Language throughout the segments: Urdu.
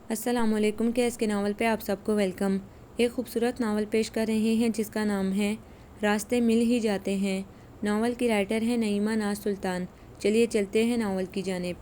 السلام علیکم کے اس کے ناول پہ آپ سب کو ویلکم۔ ایک خوبصورت ناول پیش کر رہے ہیں جس کا نام ہے راستے مل ہی جاتے ہیں۔ ناول کی رائٹر ہے نعیمہ ناز سلطان۔ چلیے چلتے ہیں ناول کی جانب۔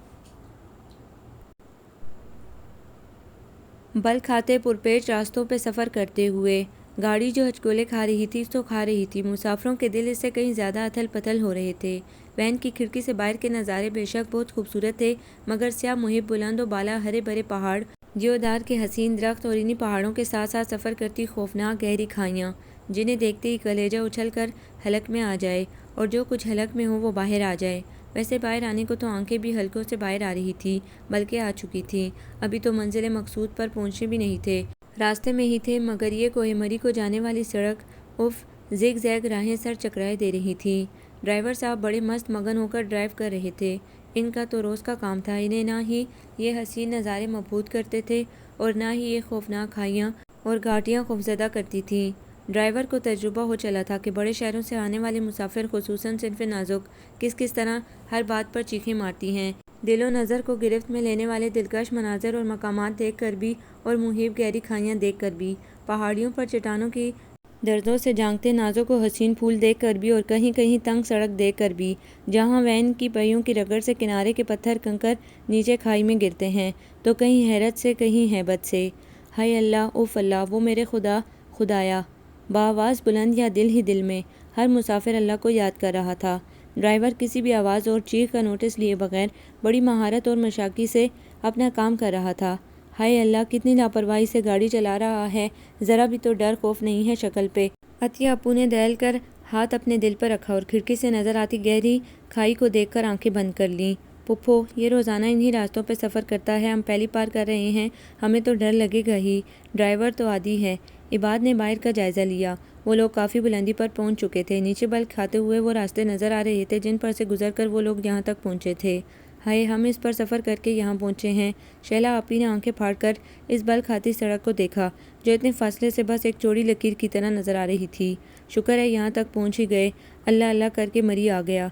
بل کھاتے پرپیش راستوں پہ سفر کرتے ہوئے گاڑی جو ہچکولے کھا رہی تھی تو کھا رہی تھی، مسافروں کے دل اس سے کہیں زیادہ اتھل پتھل ہو رہے تھے۔ وین کی کھڑکی سے باہر کے نظارے بے شک بہت خوبصورت تھے، مگر سیاہ محب بلند و بالا ہرے بھرے پہاڑ، دیودار کے حسین درخت اور انہی پہاڑوں کے ساتھ ساتھ سفر کرتی خوفناک گہری کھائیاں جنہیں دیکھتے ہی کلیجہ اچھل کر حلق میں آ جائے اور جو کچھ حلق میں ہو وہ باہر آ جائے۔ ویسے باہر آنے کو تو آنکھیں بھی حلقوں سے باہر آ رہی تھی، بلکہ آ چکی تھیں، ابھی تو منزل مقصود پر پہنچے بھی نہیں تھے، راستے میں ہی تھے، مگر یہ کوہ مری کو جانے والی سڑک اف زگ زیگ راہیں سر چکرائے دے رہی تھی۔ ڈرائیور صاحب بڑے مست مگن ہو کر ڈرائیو کر رہے تھے۔ ان کا تو روز کا کام تھا، انہیں نہ ہی یہ حسین نظارے مبہوت کرتے تھے اور نہ ہی یہ خوفناک کھائیاں اور گھاٹیاں خوفزدہ کرتی تھیں۔ ڈرائیور کو تجربہ ہو چلا تھا کہ بڑے شہروں سے آنے والے مسافر، خصوصاً صنف نازک، کس طرح ہر بات پر چیخیں مارتی ہیں، دل و نظر کو گرفت میں لینے والے دلکش مناظر اور مقامات دیکھ کر بھی اور محیب گہری کھائیاں دیکھ کر بھی، پہاڑیوں پر چٹانوں کی دردوں سے جانگتے نازک و حسین پھول دیکھ کر بھی اور کہیں کہیں تنگ سڑک دیکھ کر بھی، جہاں وین کی پہیوں کی رگڑ سے کنارے کے پتھر کنکر نیچے کھائی میں گرتے ہیں، تو کہیں حیرت سے کہیں ہیبت سے، ہائے اللہ، اوف اللہ، وہ میرے خدا، خدایا، بآواز بلند یا دل ہی دل میں، ہر مسافر اللہ کو یاد کر رہا تھا۔ ڈرائیور کسی بھی آواز اور چیخ کا نوٹس لیے بغیر بڑی مہارت اور مشاقی سے اپنا کام کر رہا تھا۔ ہائے اللہ، کتنی لاپرواہی سے گاڑی چلا رہا ہے، ذرا بھی تو ڈر خوف نہیں ہے شکل پہ۔ عطیہ اپو نے دہل کر ہاتھ اپنے دل پر رکھا اور کھڑکی سے نظر آتی گہری کھائی کو دیکھ کر آنکھیں بند کر لیں۔ پھپھو، یہ روزانہ انہی راستوں پہ سفر کرتا ہے، ہم پہلی بار کر رہے ہیں، ہمیں تو ڈر لگے گا ہی، ڈرائیور تو عادی ہے۔ عباد نے باہر کا جائزہ لیا۔ وہ لوگ کافی بلندی پر پہنچ چکے تھے، نیچے بل کھاتے ہوئے وہ راستے نظر آ رہے تھے جن پر سے گزر کر وہ لوگ یہاں تک پہنچے تھے۔ ہائے، ہم اس پر سفر کر کے یہاں پہنچے ہیں۔ شیلا آپی نے آنکھیں پھاڑ کر اس بل کھاتی سڑک کو دیکھا جو اتنے فاصلے سے بس ایک چوڑی لکیر کی طرح نظر آ رہی تھی۔ شکر ہے یہاں تک پہنچ ہی گئے، اللہ اللہ کر کے مری آ گیا۔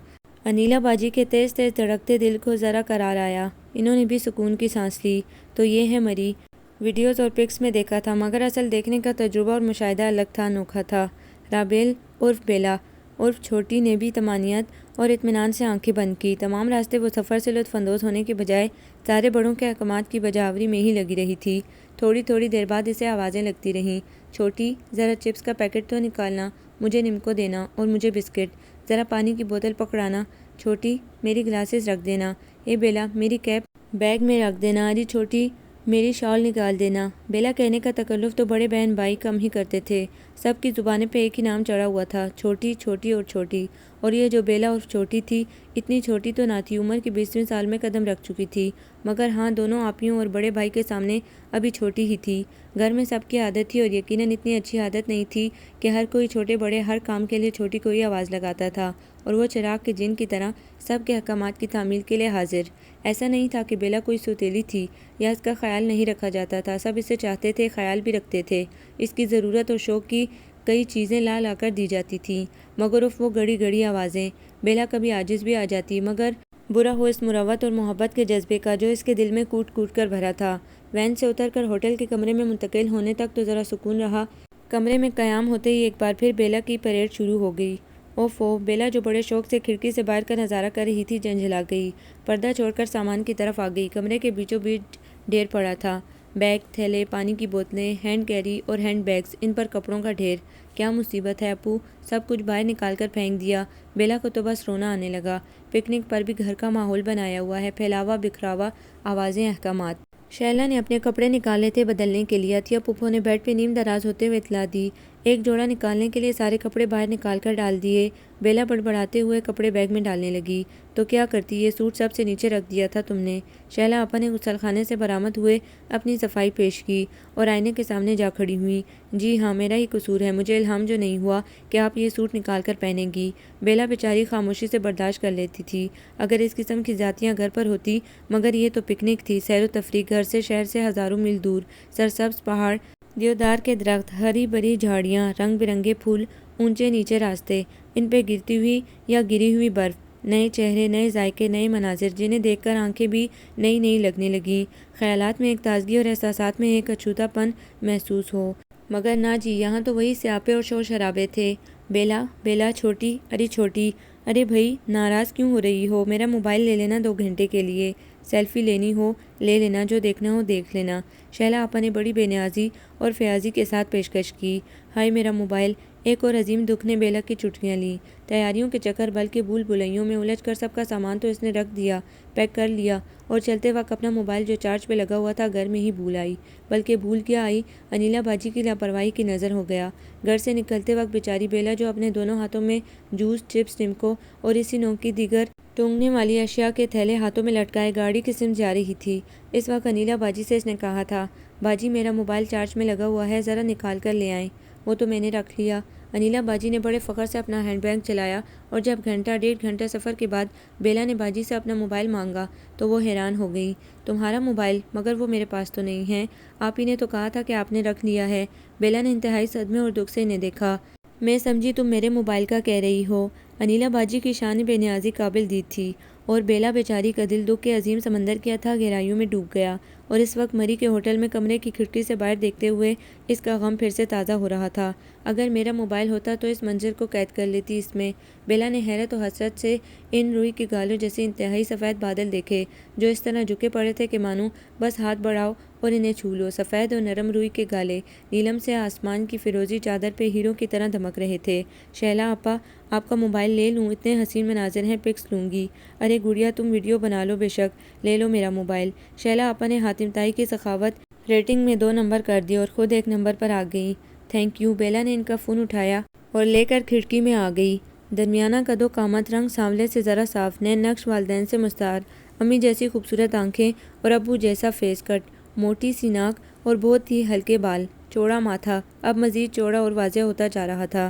انیلا باجی کے تیز تیز دھڑکتے دل کو ذرا قرار آیا، انہوں نے بھی سکون کی سانس لی۔ تو یہ ہے مری، ویڈیوز اور پکس میں دیکھا تھا، مگر اصل دیکھنے کا تجربہ اور مشاہدہ الگ تھا، انوکھا تھا۔ رابیل عرف بیلا عرف چھوٹی نے بھی طمانینت اور اطمینان سے آنکھیں بند کی۔ تمام راستے وہ سفر سے لطف اندوز ہونے کے بجائے سارے بڑوں کے احکامات کی بجاوری میں ہی لگی رہی تھی۔ تھوڑی تھوڑی دیر بعد اسے آوازیں لگتی رہیں، چھوٹی، ذرا چپس کا پیکٹ تو نکالنا، مجھے نمکو دینا اور مجھے بسکٹ، ذرا پانی کی بوتل پکڑانا، چھوٹی، میری گلاسز رکھ دینا، اے بیلا، میری کیپ بیگ میں رکھ دینا، ارے چھوٹی، میری شال نکال دینا۔ بیلا کہنے کا تکلف تو بڑے بہن بھائی کم ہی کرتے تھے، سب کی زبانیں پہ ایک ہی نام چڑھا ہوا تھا، چھوٹی، چھوٹی اور چھوٹی۔ اور یہ جو بیلا عرف چھوٹی تھی، اتنی چھوٹی تو نہ تھی، عمر کے 20ویں سال میں قدم رکھ چکی تھی، مگر ہاں، دونوں آپیوں اور بڑے بھائی کے سامنے ابھی چھوٹی ہی تھی۔ گھر میں سب کی عادت تھی اور یقیناً اتنی اچھی عادت نہیں تھی کہ ہر کوئی چھوٹے بڑے ہر کام کے لیے چھوٹی کو ہی آواز لگاتا تھا اور وہ چراغ کے جن کی طرح سب کے احکامات کی تعمیل کے لیے حاضر۔ ایسا نہیں تھا کہ بیلا کوئی سوتیلی تھی یا اس کا خیال نہیں رکھا جاتا تھا، سب اسے چاہتے تھے، خیال بھی رکھتے تھے، اس کی ضرورت اور شوق کی کئی چیزیں لا لا کر دی جاتی تھیں، مگر وہ گڑی گڑی آوازیں۔ بیلا کبھی عاجز بھی آ جاتی، مگر برا ہو اس مروت اور محبت کے جذبے کا جو اس کے دل میں کوٹ کوٹ کر بھرا تھا۔ وین سے اتر کر ہوٹل کے کمرے میں منتقل ہونے تک تو ذرا سکون رہا، کمرے میں قیام ہوتے ہی ایک بار پھر بیلا کی پریڈ شروع ہو گئی۔ اوفو، بیلا جو بڑے شوق سے کھڑکی سے باہر کا نظارہ کر رہی تھی جھنجھلا گئی، پردہ چھوڑ کر سامان کی طرف آ گئی۔ کمرے کے بیچوں بیچ ڈھیر پڑا تھا، بیگ، تھیلے، پانی کی بوتلیں، ہینڈ کیری اور ہینڈ بیگز، ان پر کپڑوں کا ڈھیر۔ کیا مصیبت ہے اپو، سب کچھ باہر نکال کر پھینک دیا؟ بیلا کو تو بس رونا آنے لگا۔ پکنک پر بھی گھر کا ماحول بنایا ہوا ہے، پھیلاوا بکھراوا، آوازیں، احکامات۔ شیلا نے اپنے کپڑے نکالے تھے بدلنے کے لیے، عطیہ پھپھو نے بیڈ پہ نیم دراز ہوتے ہوئے اطلاع دی۔ ایک جوڑا نکالنے کے لیے سارے کپڑے باہر نکال کر ڈال دیے۔ بیلا بڑبڑاتے ہوئے کپڑے بیگ میں ڈالنے لگی۔ تو کیا کرتی، یہ سوٹ سب سے نیچے رکھ دیا تھا تم نے؟ شیلا آپا نے غسل خانے سے برآمد ہوئے اپنی صفائی پیش کی اور آئینے کے سامنے جا کھڑی ہوئیں۔ جی ہاں، میرا ہی قصور ہے، مجھے الہام جو نہیں ہوا کہ آپ یہ سوٹ نکال کر پہنیں گی۔ بیلا بیچاری خاموشی سے برداشت کر لیتی تھی اگر اس قسم کی زیادتیاں گھر پر ہوتی، مگر یہ تو پکنک تھی، سیر و تفریح، گھر سے، شہر سے ہزاروں میل دور، سرسبز پہاڑ، دیودار کے درخت، ہری بھری جھاڑیاں، رنگ برنگے پھول، اونچے نیچے راستے، ان پہ گرتی ہوئی یا گری ہوئی برف، نئے چہرے، نئے ذائقے، نئے مناظر جنہیں دیکھ کر آنکھیں بھی نئی نئی لگنے لگیں۔ خیالات میں ایک تازگی اور احساسات میں ایک اچھوتا پن محسوس ہو۔ مگر نہ جی، یہاں تو وہی سیاپے اور شور شرابے تھے۔ بیلا، بیلا چھوٹی، ارے چھوٹی، ارے بھائی ناراض کیوں ہو رہی ہو؟ میرا موبائل لے لینا 2 گھنٹے کے لیے۔ سیلفی لینی ہو لے لینا، جو دیکھنا ہو دیکھ لینا۔ شہلا آپا نے بڑی بے نیازی اور فیاضی کے ساتھ پیشکش کی۔ ہائے میرا موبائل! ایک اور عظیم دکھ نے بیلا کی چٹکیاں لیں۔ تیاریوں کے چکر بلکہ بھول بھلائیوں میں الجھ کر سب کا سامان تو اس نے رکھ دیا، پیک کر لیا، اور چلتے وقت اپنا موبائل جو چارج پہ لگا ہوا تھا گھر میں ہی بھول آئی۔ بلکہ بھول کیا آئی، انیلا باجی کی لاپرواہی کی نظر ہو گیا۔ گھر سے نکلتے وقت بیچاری بیلا جو اپنے دونوں ہاتھوں میں جوس، چپس، نمکو اور اسی نوع کی دیگر ٹونگنے والی اشیاء کے تھیلے ہاتھوں میں لٹکائے گاڑی کی سمت جا رہی تھی۔ اس وقت انیلا باجی سے اس نے کہا تھا، باجی میرا موبائل چارج میں لگا ہوا ہے، ذرا نکال کر لے آئیں۔ وہ تو میں نے رکھ لیا۔ انیلا باجی نے بڑے فخر سے اپنا ہینڈ بیگ چلایا، اور جب گھنٹہ 1.5 سفر کے بعد بیلا نے باجی سے اپنا موبائل مانگا تو وہ حیران ہو گئی۔ تمہارا موبائل؟ مگر وہ میرے پاس تو نہیں ہے۔ آپ ہی نے تو کہا تھا کہ آپ نے رکھ لیا ہے۔ بیلا نے انتہائی صدمے اور دکھ سے انہیں دیکھا۔ میں سمجھی تم میرے موبائل کا کہہ رہی ہو۔ انیلا باجی کی شان بے نیازی قابل دید تھی، اور بیلا بیچاری کا دل دکھ کے عظیم سمندر کی اتھاہ گہرائیوں میں ڈوب گیا، اور اس وقت مری کے ہوٹل میں کمرے کی کھڑکی سے باہر دیکھتے ہوئے اس کا غم پھر سے تازہ ہو رہا تھا۔ اگر میرا موبائل ہوتا تو اس منظر کو قید کر لیتی اس میں۔ بیلا نے حیرت و حسرت سے ان روئی کے گالوں جیسے انتہائی سفید بادل دیکھے، جو اس طرح جھکے پڑے تھے کہ مانو بس ہاتھ بڑھاؤ اور انہیں چھو لو۔ سفید اور نرم روئی کے گالے نیلم سے آسمان کی فیروزی چادر پہ ہیروں کی طرح دمک رہے تھے۔ شہلا آپا، آپ کا موبائل لے لوں؟ اتنے حسین مناظر ہیں، پکس لوں گی۔ ارے گڑیا تم ویڈیو بنا لو بے شک، لے لو میرا موبائل۔ شہلا آپا نے حاتم تائی کی سخاوت ریٹنگ میں 2 نمبر کر دی اور خود 1 نمبر پر آ گئی۔ Thank you. بیلا نے ان کا فون اٹھایا اور لے کر کھڑکی میں آ گئی۔ درمیانہ قد و قامت، رنگ سانولے سے ذرا صاف، نین نقش والدین سے مستعار، امی جیسی خوبصورت آنکھیں اور ابو جیسا فیس کٹ، موٹی سی ناک اور بہت ہی ہلکے بال، چوڑا ماتھا اب مزید چوڑا اور واضح ہوتا جا رہا تھا۔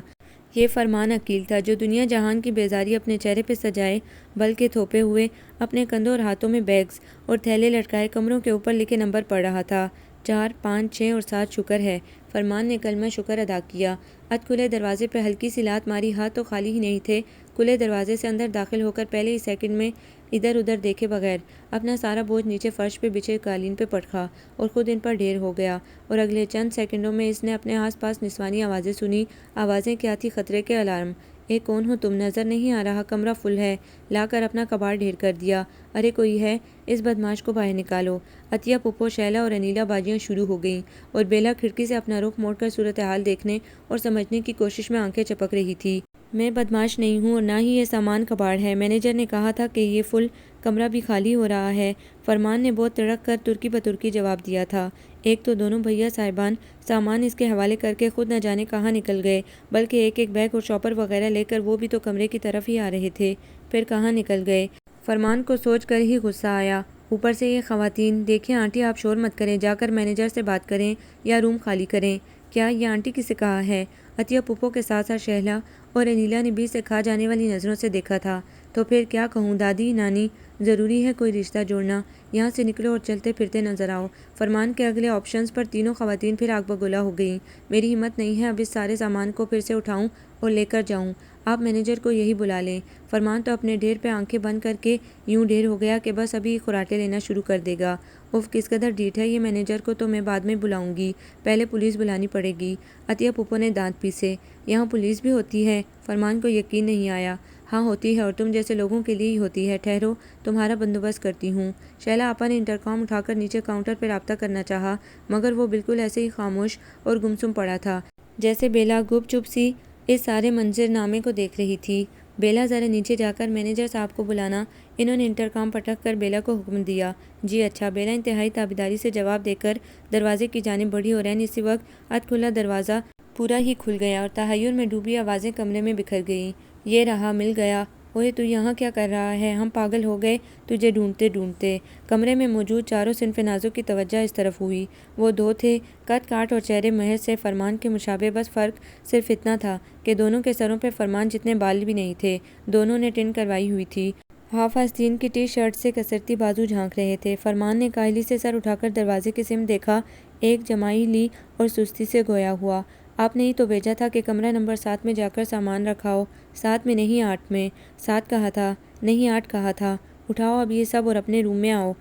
یہ فرمان عقیل تھا جو دنیا جہان کی بیزاری اپنے چہرے پہ سجائے بلکہ تھوپے ہوئے اپنے کندھوں اور ہاتھوں میں بیگز اور تھیلے لٹکائے کمروں کے اوپر لکھے نمبر پڑھ رہا تھا۔ 4، 5، 6 اور 7 شکر ہے۔ فرمان نے کلمہ شکر ادا کیا۔ اد کھلے دروازے پہ ہلکی سی لات ماری، ہاتھ تو خالی ہی نہیں تھے۔ کھلے دروازے سے اندر داخل ہو کر پہلے ہی سیکنڈ میں ادھر ادھر دیکھے بغیر اپنا سارا بوجھ نیچے فرش پہ بچھے قالین پہ پٹکا اور خود ان پر ڈھیر ہو گیا، اور اگلے چند سیکنڈوں میں اس نے اپنے آس پاس نسوانی آوازیں سنی۔ آوازیں کیا تھی؟ خطرے کے الارم۔ اے کون ہو تم؟ نظر نہیں آ رہا، کمرہ فل ہے، لا کر اپنا کباڑ ڈھیر کر دیا۔ ارے کوئی ہے؟ اس بدماش کو باہر نکالو۔ عطیہ پھپھو، شہلا اور انیلا باجیاں شروع ہو گئیں، اور بیلا کھڑکی سے اپنا رخ موڑ کر صورتحال دیکھنے اور سمجھنے کی کوشش میں آنکھیں چپک رہی تھی۔ میں بدماش نہیں ہوں اور نہ ہی یہ سامان کباڑ ہے۔ مینیجر نے کہا تھا کہ یہ فل کمرہ بھی خالی ہو رہا ہے۔ فرمان نے بہت تڑک کر ترکی بترکی جواب دیا تھا۔ ایک تو دونوں بھیا صاحبان سامان اس کے حوالے کر کے خود نہ جانے کہاں نکل گئے، بلکہ ایک ایک بیگ اور شاپر وغیرہ لے کر وہ بھی تو کمرے کی طرف ہی آ رہے تھے۔ پھر کہاں نکل گئے؟ فرمان کو سوچ کر ہی غصہ آیا۔ اوپر سے یہ خواتین! دیکھیں آنٹی، آپ شور مت کریں، جا کر مینیجر سے بات کریں یا روم خالی کریں۔ کیا یہ آنٹی کسے کہا ہے؟ عطیہ پھپھو کے ساتھ ساتھ شہلا اور انیلا نے بھی اسے کھا جانے والی نظروں سے دیکھا تھا۔ تو پھر کیا کہوں؟ دادی، نانی، ضروری ہے کوئی رشتہ جوڑنا؟ یہاں سے نکلو اور چلتے پھرتے نظر آؤ۔ فرمان کے اگلے آپشنز پر تینوں خواتین پھر آگ بگولا ہو گئیں۔ میری ہمت نہیں ہے اب اس سارے سامان کو پھر سے اٹھاؤں اور لے کر جاؤں۔ آپ مینیجر کو یہی بلا لیں۔ فرمان تو اپنے ڈھیر پہ آنکھیں بند کر کے یوں ڈھیر ہو گیا کہ بس ابھی خراٹے لینا شروع کر دے گا۔ اف کس قدر ڈھیٹ ہے یہ! مینیجر کو تو میں بعد میں بلاؤں گی، پہلے پولیس بلانی پڑے گی۔ عطیہ پھپھو نے دانت پیسے۔ یہاں پولیس بھی ہوتی ہے؟ فرمان کو یقین نہیں آیا۔ ہاں ہوتی ہے، اور تم جیسے لوگوں کے لیے ہی ہوتی ہے۔ ٹھہرو، تمہارا بندوبست کرتی ہوں۔ شہلا آپا نے انٹرکام اٹھا کر نیچے کاؤنٹر پہ رابطہ کرنا چاہا، مگر وہ بالکل ایسے ہی خاموش اور گمسم پڑا تھا جیسے بیلا گپ چپ سی اس سارے منظر نامے کو دیکھ رہی تھی۔ بیلا ذرا نیچے جا کر مینیجر صاحب کو بلانا۔ انہوں نے انٹرکام پٹک کر بیلا کو حکم دیا۔ جی اچھا۔ بیلا انتہائی تابیداری سے جواب دے کر دروازے کی جانب بڑھی، اور اسی وقت اد کھلا دروازہ پورا ہی کھل گیا اور تحیر میں ڈوبی آوازیں کمرے میں بکھر گئیں۔ یہ رہا، مل گیا۔ اوئے تو یہاں کیا کر رہا ہے؟ ہم پاگل ہو گئے تجھے ڈھونڈتے ڈھونڈتے۔ کمرے میں موجود چاروں صنف نازوں کی توجہ اس طرف ہوئی۔ وہ 2 تھے، قد کاٹ اور چہرے محض سے فرمان کے مشابہ، بس فرق صرف اتنا تھا کہ دونوں کے سروں پہ فرمان جتنے بال بھی نہیں تھے۔ دونوں نے ٹن کروائی ہوئی تھی۔ ہاف آستین کی ٹی شرٹ سے کسرتی بازو جھانک رہے تھے۔ فرمان نے کاہلی سے سر اٹھا کر دروازے کی سمت دیکھا، ایک جمائی لی اور سستی سے گویا ہوا، آپ نے ہی تو بھیجا تھا کہ کمرہ نمبر 7 میں جا کر سامان رکھاؤ۔ 7 میں نہیں 8 میں۔ 7 کہا تھا، نہیں 8 کہا تھا۔ اٹھاؤ اب یہ سب اور اپنے روم میں آؤ۔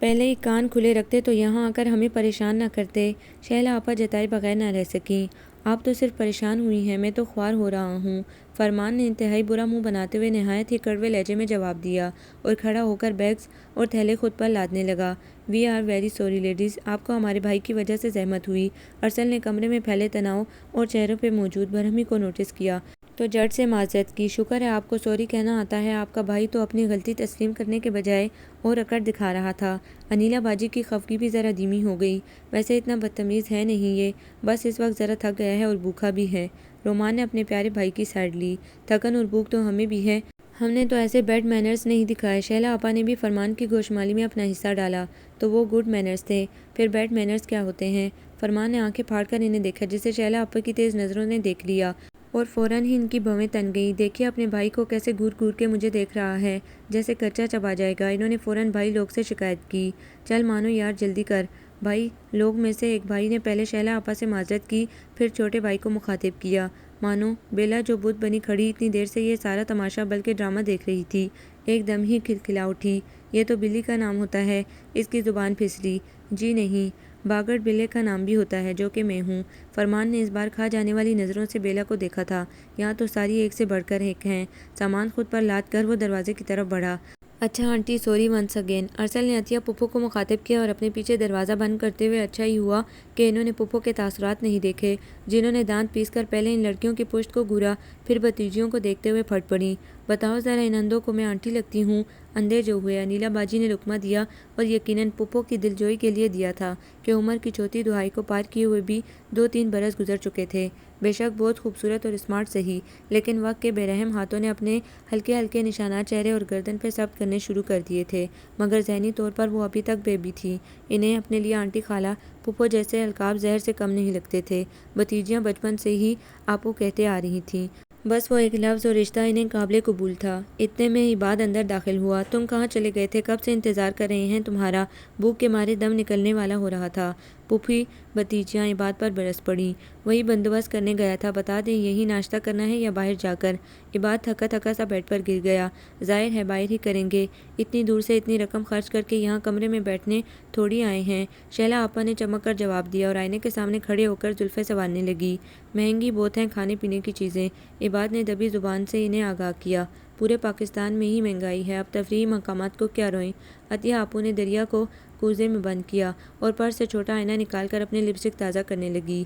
پہلے ہی کان کھلے رکھتے تو یہاں آ کر ہمیں پریشان نہ کرتے۔ شہلا آپا جتائے بغیر نہ رہ سکیں۔ آپ تو صرف پریشان ہوئی ہیں، میں تو خوار ہو رہا ہوں۔ فرمان نے انتہائی برا منہ بناتے ہوئے نہایت ہی کڑوے لہجے میں جواب دیا اور کھڑا ہو کر بیگز اور تھیلے خود پر لادنے لگا۔ We are very sorry ladies, آپ کو ہمارے بھائی کی وجہ سے زحمت ہوئی۔ ارسل نے کمرے میں پھیلے تناؤ اور چہروں پہ موجود برہمی کو نوٹس کیا تو جھٹ سے معذرت کی۔ شکر ہے آپ کو سوری کہنا آتا ہے۔ آپ کا بھائی تو اپنی غلطی تسلیم کرنے کے بجائے اور اکڑ دکھا رہا تھا۔ انیلا باجی کی خفگی بھی ذرا دھیمی ہو گئی۔ ویسے اتنا بدتمیز ہے نہیں یہ، بس اس وقت ذرا تھک گیا ہے اور بھوکا بھی ہے۔ رومان نے اپنے پیارے بھائی کی سائیڈ لی۔ تھکن اور بھوک تو ہمیں بھی ہے، ہم نے تو ایسے بیڈ مینرز نہیں دکھائے۔ شہلا آپا نے بھی فرمان کی گوشمالی میں اپنا حصہ ڈالا۔ تو وہ گڈ مینرز تھے، پھر بیڈ مینرز کیا ہوتے ہیں؟ فرمان نے آنکھیں پھاڑ کر انہیں دیکھا، جسے شہلا آپا کی تیز نظروں نے دیکھ لیا اور فوراً ہی ان کی بھویں تن گئیں۔ دیکھیے اپنے بھائی کو کیسے گھور گھور کے مجھے دیکھ رہا ہے، جیسے کچا چبا جائے گا۔ انہوں نے فوراً بھائی لوگ سے شکایت کی۔ چل مانو یار جلدی کر۔ بھائی لوگ میں سے ایک بھائی نے پہلے شہلا آپا سے معذرت کی، پھر چھوٹے بھائی کو مخاطب کیا۔ مانو بیلا جو بت بنی کھڑی اتنی دیر سے یہ سارا تماشا بلکہ ڈرامہ دیکھ رہی تھی، ایک دم ہی کھلکھلا اٹھی۔ یہ تو بلی کا نام ہوتا ہے، اس کی زبان پھسلی۔ جی نہیں، باگڑ بلے کا نام بھی ہوتا ہے، جو کہ میں ہوں۔ فرمان نے اس بار کھا جانے والی نظروں سے بیلا کو دیکھا تھا۔ یہاں تو ساری ایک سے بڑھ کر ایک ہیں۔ سامان خود پر لاد کر وہ دروازے کی طرف بڑھا۔ اچھا آنٹی سوری ونس اگین۔ ارسل نے عطیہ پھپھو کو مخاطب کیا اور اپنے پیچھے دروازہ بند کرتے ہوئے۔ اچھا ہی ہوا کہ انہوں نے پھپھو کے تاثرات نہیں دیکھے، جنہوں نے دانت پیس کر پہلے ان لڑکیوں کی پشت کو گھورا، پھر بھتیجیوں کو دیکھتے ہوئے پھٹ پڑیں۔ بتاؤ ذرا ان اندھوں کو میں آنٹی لگتی ہوں؟ اندھے جو ہوئے، انیلا باجی نے لقمہ دیا اور یقیناً پھپھو کی دلجوئی کے لیے دیا تھا کہ عمر کی چوتھی دہائی کو پار کیے ہوئے بھی 2-3 برس گزر چکے تھے۔ بے شک بہت خوبصورت اور اسمارٹ صحیح، لیکن وقت کے بے رحم ہاتھوں نے اپنے ہلکے ہلکے نشانات چہرے اور گردن پہ ثبت کرنے شروع کر دیے تھے، مگر ذہنی طور پر وہ ابھی تک بیبی تھی۔ انہیں اپنے لیے آنٹی، خالہ، پھپھو جیسے القاب زہر سے کم نہیں لگتے تھے۔ بھتیجیاں بچپن سے ہی آپو کہتے آ رہی تھیں، بس وہ ایک لفظ اور رشتہ انہیں قابل قبول تھا۔ اتنے میں عباد اندر داخل ہوا۔ تم کہاں چلے گئے تھے؟ کب سے انتظار کر رہے ہیں تمہارا۔ بھوک کے مارے دم نکلنے والا ہو رہا تھا۔ پھوپھی بھتیجیاں عباد پر برس پڑیں۔ وہی بندوبست کرنے گیا تھا، بتا دیں یہی ناشتہ کرنا ہے یا باہر جا کر؟ عباد تھکا تھکا سا بیڈ پر گر گیا۔ ظاہر ہے باہر ہی کریں گے، اتنی دور سے اتنی رقم خرچ کر کے یہاں کمرے میں بیٹھنے تھوڑی آئے ہیں۔ شہلا آپا نے چمک کر جواب دیا اور آئینے کے سامنے کھڑے ہو کر زلفیں سنوارنے لگی۔ مہنگی بہت ہیں کھانے پینے کی چیزیں، عباد نے دبی زبان سے انہیں آگاہ کیا۔ پورے پاکستان میں ہی مہنگائی ہے، اب تفریحی مقامات کو کیا روئیں۔ عطیہ آپو نے دریا کو کوزے میں بند کیا اور پرس سے چھوٹا آئینہ نکال کر اپنے لپسٹک تازہ کرنے لگی۔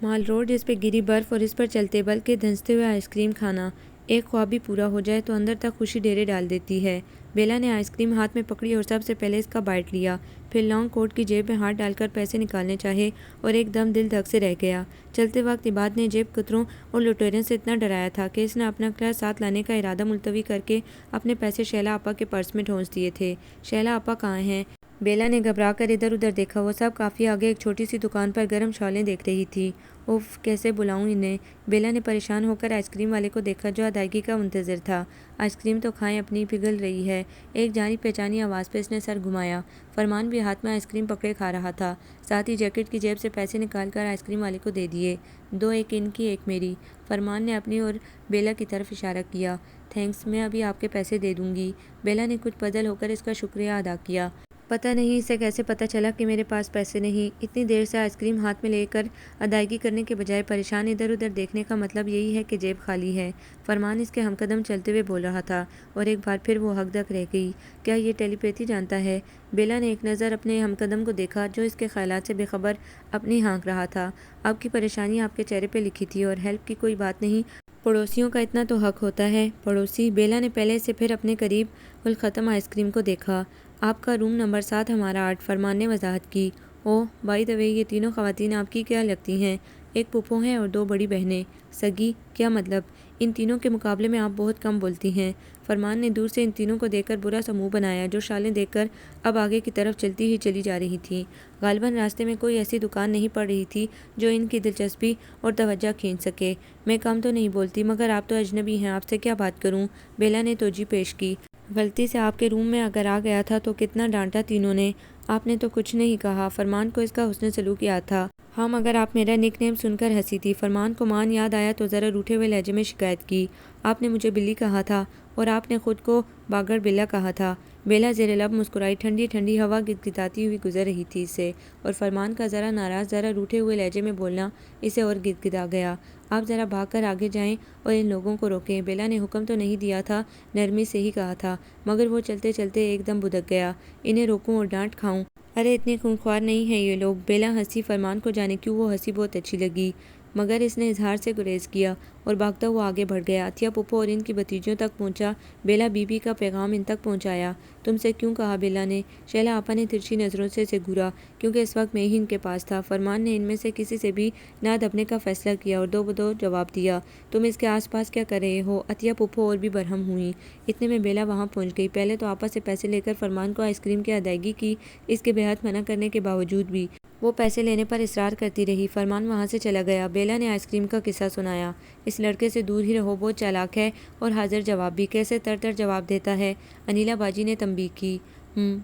مال روڈ، اس پہ گری برف اور اس پر چلتے بلکہ دھنستے ہوئے آئس کریم کھانا، ایک خواب بھی پورا ہو جائے تو اندر تک خوشی ڈیرے ڈال دیتی ہے۔ بیلا نے آئس کریم ہاتھ میں پکڑی اور سب سے پہلے اس کا بائٹ لیا، پھر لانگ کوٹ کی جیب میں ہاتھ ڈال کر پیسے نکالنے چاہے اور ایک دم دل دھک سے رہ گیا۔ چلتے وقت عباد نے جیب کتروں اور لٹیروں سے اتنا ڈرایا تھا کہ اس نے اپنا کلچ ساتھ لانے کا ارادہ ملتوی کر کے اپنے پیسے شہلا آپا کے پرس میں ٹھونس دیے تھے۔ شہلا آپا کہاں ہیں؟ بیلا نے گھبرا کر ادھر ادھر دیکھا۔ وہ سب کافی آگے ایک چھوٹی سی دکان پر گرم شالیں دیکھ رہی تھی۔ اف، کیسے بلاؤں انہیں؟ بیلا نے پریشان ہو کر آئس کریم والے کو دیکھا جو ادائیگی کا منتظر تھا۔ آئس کریم تو کھائیں، اپنی پگھل رہی ہے۔ ایک جانی پہچانی آواز پہ اس نے سر گھمایا۔ فرمان بھی ہاتھ میں آئس کریم پکڑے کھا رہا تھا، ساتھ ہی جیکٹ کی جیب سے پیسے نکال کر آئس کریم والے کو دے دیے۔ 2، ایک ان کی ایک میری۔ فرمان نے اپنی اور بیلا کی طرف اشارہ کیا۔ تھینکس، میں ابھی آپ کے پیسے دے دوں گی۔ بیلا نے کچھ بدل ہو کر اس کا شکریہ ادا کیا۔ پتہ نہیں اسے کیسے پتہ چلا کہ میرے پاس پیسے نہیں۔ اتنی دیر سے آئس کریم ہاتھ میں لے کر ادائیگی کرنے کے بجائے پریشان ادھر ادھر دیکھنے کا مطلب یہی ہے کہ جیب خالی ہے۔ فرمان اس کے ہم قدم چلتے ہوئے بول رہا تھا اور ایک بار پھر وہ ہک دک رہ گئی۔ کیا یہ ٹیلی پیتھی جانتا ہے؟ بیلا نے ایک نظر اپنے ہم قدم کو دیکھا جو اس کے خیالات سے بے خبر اپنی ہانک رہا تھا۔ آپ کی پریشانی آپ کے چہرے پہ لکھی تھی اور ہیلپ کی کوئی بات نہیں، پڑوسیوں کا اتنا تو حق ہوتا ہے۔ پڑوسی؟ بیلا نے پہلے سے پھر اپنے قریب الختم آئس کریم کو دیکھا۔ آپ کا روم نمبر 7 ہمارا 8، فرمان نے وضاحت کی۔ اوہ بائی دی وے، یہ تینوں خواتین آپ کی کیا لگتی ہیں؟ ایک پھپھو ہیں اور 2 بڑی بہنیں۔ سگی؟ کیا مطلب؟ ان تینوں کے مقابلے میں آپ بہت کم بولتی ہیں۔ فرمان نے دور سے ان تینوں کو دیکھ کر برا سا منہ بنایا جو شالیں دیکھ کر اب آگے کی طرف چلتی ہی چلی جا رہی تھیں۔ غالباً راستے میں کوئی ایسی دکان نہیں پڑ رہی تھی جو ان کی دلچسپی اور توجہ کھینچ سکے۔ میں کم تو نہیں بولتی، مگر آپ تو اجنبی ہیں، آپ سے کیا بات کروں؟ بیلا نے توجہ پیش کی۔ غلطی سے آپ کے روم میں اگر آ گیا تھا تو کتنا ڈانٹا تینوں نے۔ آپ نے تو کچھ نہیں کہا۔ فرمان کو اس کا حسن سلوک یاد تھا ہاں مگر آپ میرا نک نیم سن کر ہنسی تھی۔ فرمان کو مان یاد آیا تو ذرا روٹھے ہوئے لہجے میں شکایت کی، آپ نے مجھے بلی کہا تھا اور آپ نے خود کو باگڑ بلا کہا تھا۔ بیلا زیر لب مسکرائی، ٹھنڈی ٹھنڈی ہوا گدگداتی ہوئی گزر رہی تھی اس سے، اور فرمان کا ذرا ناراض ذرا روٹھے ہوئے لہجے میں بولنا اسے اور گدگدا گیا۔ آپ ذرا بھاگ کر آگے جائیں اور ان لوگوں کو روکیں۔ بیلا نے حکم تو نہیں دیا تھا، نرمی سے ہی کہا تھا، مگر وہ چلتے چلتے ایک دم بھدک گیا۔ انہیں روکوں اور ڈانٹ کھاؤں؟ ارے اتنے خونخوار نہیں ہیں یہ لوگ۔ بیلا ہنسی، فرمان کو جانے کیوں وہ ہنسی بہت اچھی لگی، مگر اس نے اظہار سے گریز کیا اور بھاگتا ہوا آگے بڑھ گیا۔ عطیہ پھپھو اور ان کی بھتیجیوں تک پہنچا۔ بیلا بی بی کا پیغام ان تک پہنچایا۔ تم سے کیوں کہا بیلا نے؟ شیلا آپا نے ترچھی نظروں سے اسے گھورا، کیونکہ اس وقت میں ہی ان کے پاس تھا۔ فرمان نے ان میں سے کسی سے بھی نہ دبنے کا فیصلہ کیا اور دو بدو جواب دیا، تم اس کے آس پاس کیا کر رہے ہو؟ عطیہ پھپھو اور بھی برہم ہوئیں۔ اتنے میں بیلا وہاں پہنچ گئی۔ پہلے تو آپا سے پیسے لے کر فرمان کو آئس کریم کی ادائیگی کی، اس کے بے حد منع کرنے کے باوجود بھی وہ پیسے لینے پر اصرار کرتی رہی۔ فرمان وہاں سے چلا گیا۔ بیلا نے آئس کریم کا قصہ سنایا، اس لڑکے سے دور ہی رہو، بہت چالاک ہے اور حاضر جواب بھی، کیسے تر تر جواب دیتا ہے۔ انیلا باجی نے تنبیہ کی۔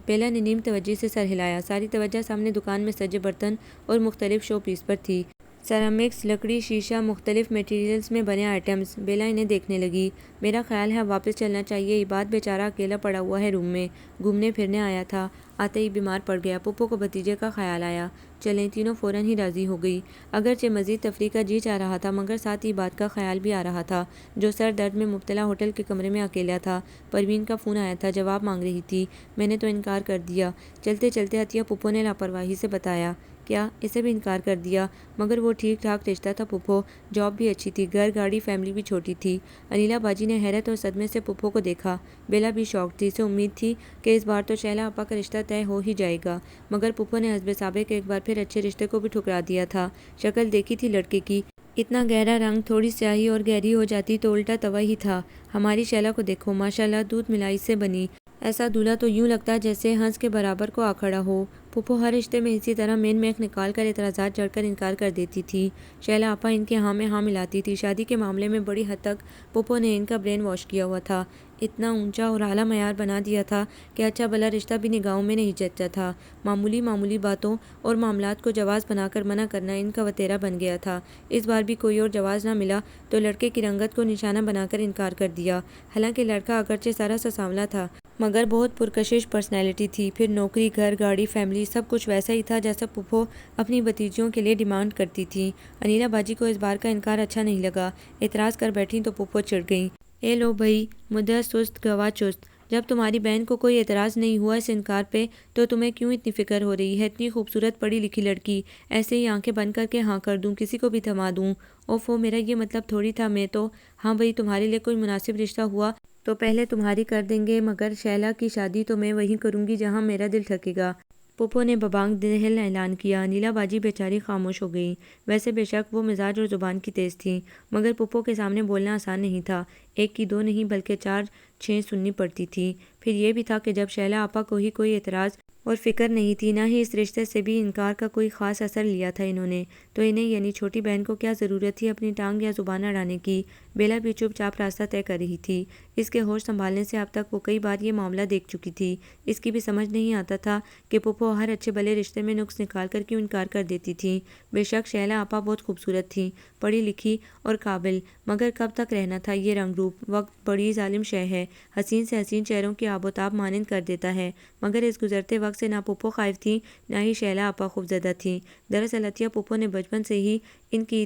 بیلا نے نیم توجہ سے سر ہلایا۔ ساری توجہ سامنے دکان میں سجے برتن اور مختلف شو پیس پر تھی، سیرامکس، لکڑی، شیشہ، مختلف میٹیریلز میں بنے آئٹمز۔ بیلا انہیں دیکھنے لگی۔ میرا خیال ہے اب واپس چلنا چاہیے، عباد بیچارہ اکیلا پڑا ہوا ہے روم میں، گھومنے پھرنے آیا تھا، آتے ہی بیمار پڑ گیا۔ پھپھو کو بھتیجے کا خیال آیا، چلیں۔ تینوں فوراً ہی راضی ہو گئی، اگرچہ مزید تفریح کا جی چاہ رہا تھا، مگر ساتھ ہی عباد کا خیال بھی آ رہا تھا، جو سر درد میں مبتلا ہوٹل کے کمرے میں اکیلا تھا۔ پروین کا فون آیا تھا، جواب مانگ رہی تھی، میں نے تو انکار کر دیا۔ چلتے چلتے عطیہ پھپھو نے لاپرواہی سے بتایا، کیا اسے بھی انکار کر دیا؟ مگر وہ ٹھیک ٹھاک رشتہ تھا پھپھو، جاب بھی اچھی تھی، گھر گاڑی، فیملی بھی چھوٹی تھی۔ انیلا باجی نے حیرت اور صدمے سے پھپھو کو دیکھا۔ بیلا بھی شاکڈ تھی، اسے امید تھی کہ اس بار تو شیلا آپا کا رشتہ طے ہو ہی جائے گا، مگر پھپھو نے حسب سابق ایک بار پھر اچھے رشتے کو بھی ٹھکرا دیا تھا۔ شکل دیکھی تھی لڑکے کی، اتنا گہرا رنگ، تھوڑی سیاہی اور گہری ہو جاتی تو الٹا توا ہی تھا۔ ہماری شیلا کو دیکھو، ماشاءاللہ دودھ ملائی سے بنی، ایسا دولہا تو یوں لگتا جیسے ہنس کے برابر کو آ کھڑا ہو۔ پھپھو ہر رشتے میں اسی طرح مین میخ نکال کر اعتراضات جڑ کر انکار کر دیتی تھی۔ شیلا آپا ان کے ہاں میں ہاں ملاتی تھی۔ شادی کے معاملے میں بڑی حد تک پھپھو نے ان کا برین واش کیا ہوا تھا، اتنا اونچا اور اعلیٰ معیار بنا دیا تھا کہ اچھا بھلا رشتہ بھی نگاہوں میں نہیں جچتا تھا۔ معمولی معمولی باتوں اور معاملات کو جواز بنا کر منع کرنا ان کا وتیرہ بن گیا تھا۔ اس بار بھی کوئی اور جواز نہ ملا تو لڑکے کی رنگت کو نشانہ بنا کر انکار کر دیا۔ حالانکہ لڑکا اگرچہ ذرا سا سانولا تھا، مگر بہت پرکشش پرسنالٹی تھی، پھر نوکری، گھر گاڑی، فیملی، سب کچھ ویسا ہی تھا جیسا پھپھو اپنی بھتیجیوں کے لیے ڈیمانڈ کرتی تھیں۔ انیلا باجی کو اس بار کا انکار اچھا نہیں لگا، اعتراض کر بیٹھیں تو پھپھو چڑ گئیں، اے لو بھئی، مدعا سست گواہ چست، جب تمہاری بہن کو کوئی اعتراض نہیں ہوا اس انکار پہ تو تمہیں کیوں اتنی فکر ہو رہی ہے؟ اتنی خوبصورت پڑھی لکھی لڑکی، ایسے ہی آنکھیں بند کر کے ہاں کر دوں، کسی کو بھی تھما دوں؟ اوفو، میرا یہ مطلب تھوڑی تھا، میں تو ہاں بھئی تمہارے لیے کوئی مناسب رشتہ ہوا تو پہلے تمہاری کر دیں گے، مگر شیلا کی شادی تو میں وہیں کروں گی جہاں میرا دل ٹھکے گا، پھپھو نے ببانگ دہل اعلان کیا۔ انیلا باجی بیچاری خاموش ہو گئیں۔ ویسے بے شک وہ مزاج اور زبان کی تیز تھیں، مگر پھپھو کے سامنے بولنا آسان نہیں تھا، ایک کی دو نہیں بلکہ چار چھ سننی پڑتی تھی۔ پھر یہ بھی تھا کہ جب شیلا آپا کو ہی کوئی اعتراض اور فکر نہیں تھی، نہ ہی اس رشتے سے بھی انکار کا کوئی خاص اثر لیا تھا انہوں نے، تو انہیں یعنی چھوٹی بہن کو کیا ضرورت تھی اپنی ٹانگ یا زبان اڑانے کی؟ بیلا بھی چپ چاپ راستہ طے کر رہی تھی۔ اس کے ہوش سنبھالنے سے اب تک وہ کئی بار یہ معاملہ دیکھ چکی تھی۔ اس کی بھی سمجھ نہیں آتا تھا کہ پھپھو ہر اچھے بھلے رشتے میں نقص نکال کر کیوں انکار کر دیتی تھیں۔ بے شک شیلا آپا بہت خوبصورت تھیں، پڑھی لکھی اور قابل، مگر کب تک رہنا تھا یہ رنگ روپ؟ وقت بڑی ظالم شے ہے، حسین سے حسین چہروں کی آب و تاب مانند کر دیتا ہے، مگر اس گزرتے وقت سے نہ پھپھو خائف تھیں نہ ہی شیلا آپا خوفزدہ تھیں۔ دراصل عطیہ پھپھو نے بچپن سے ہی ان کی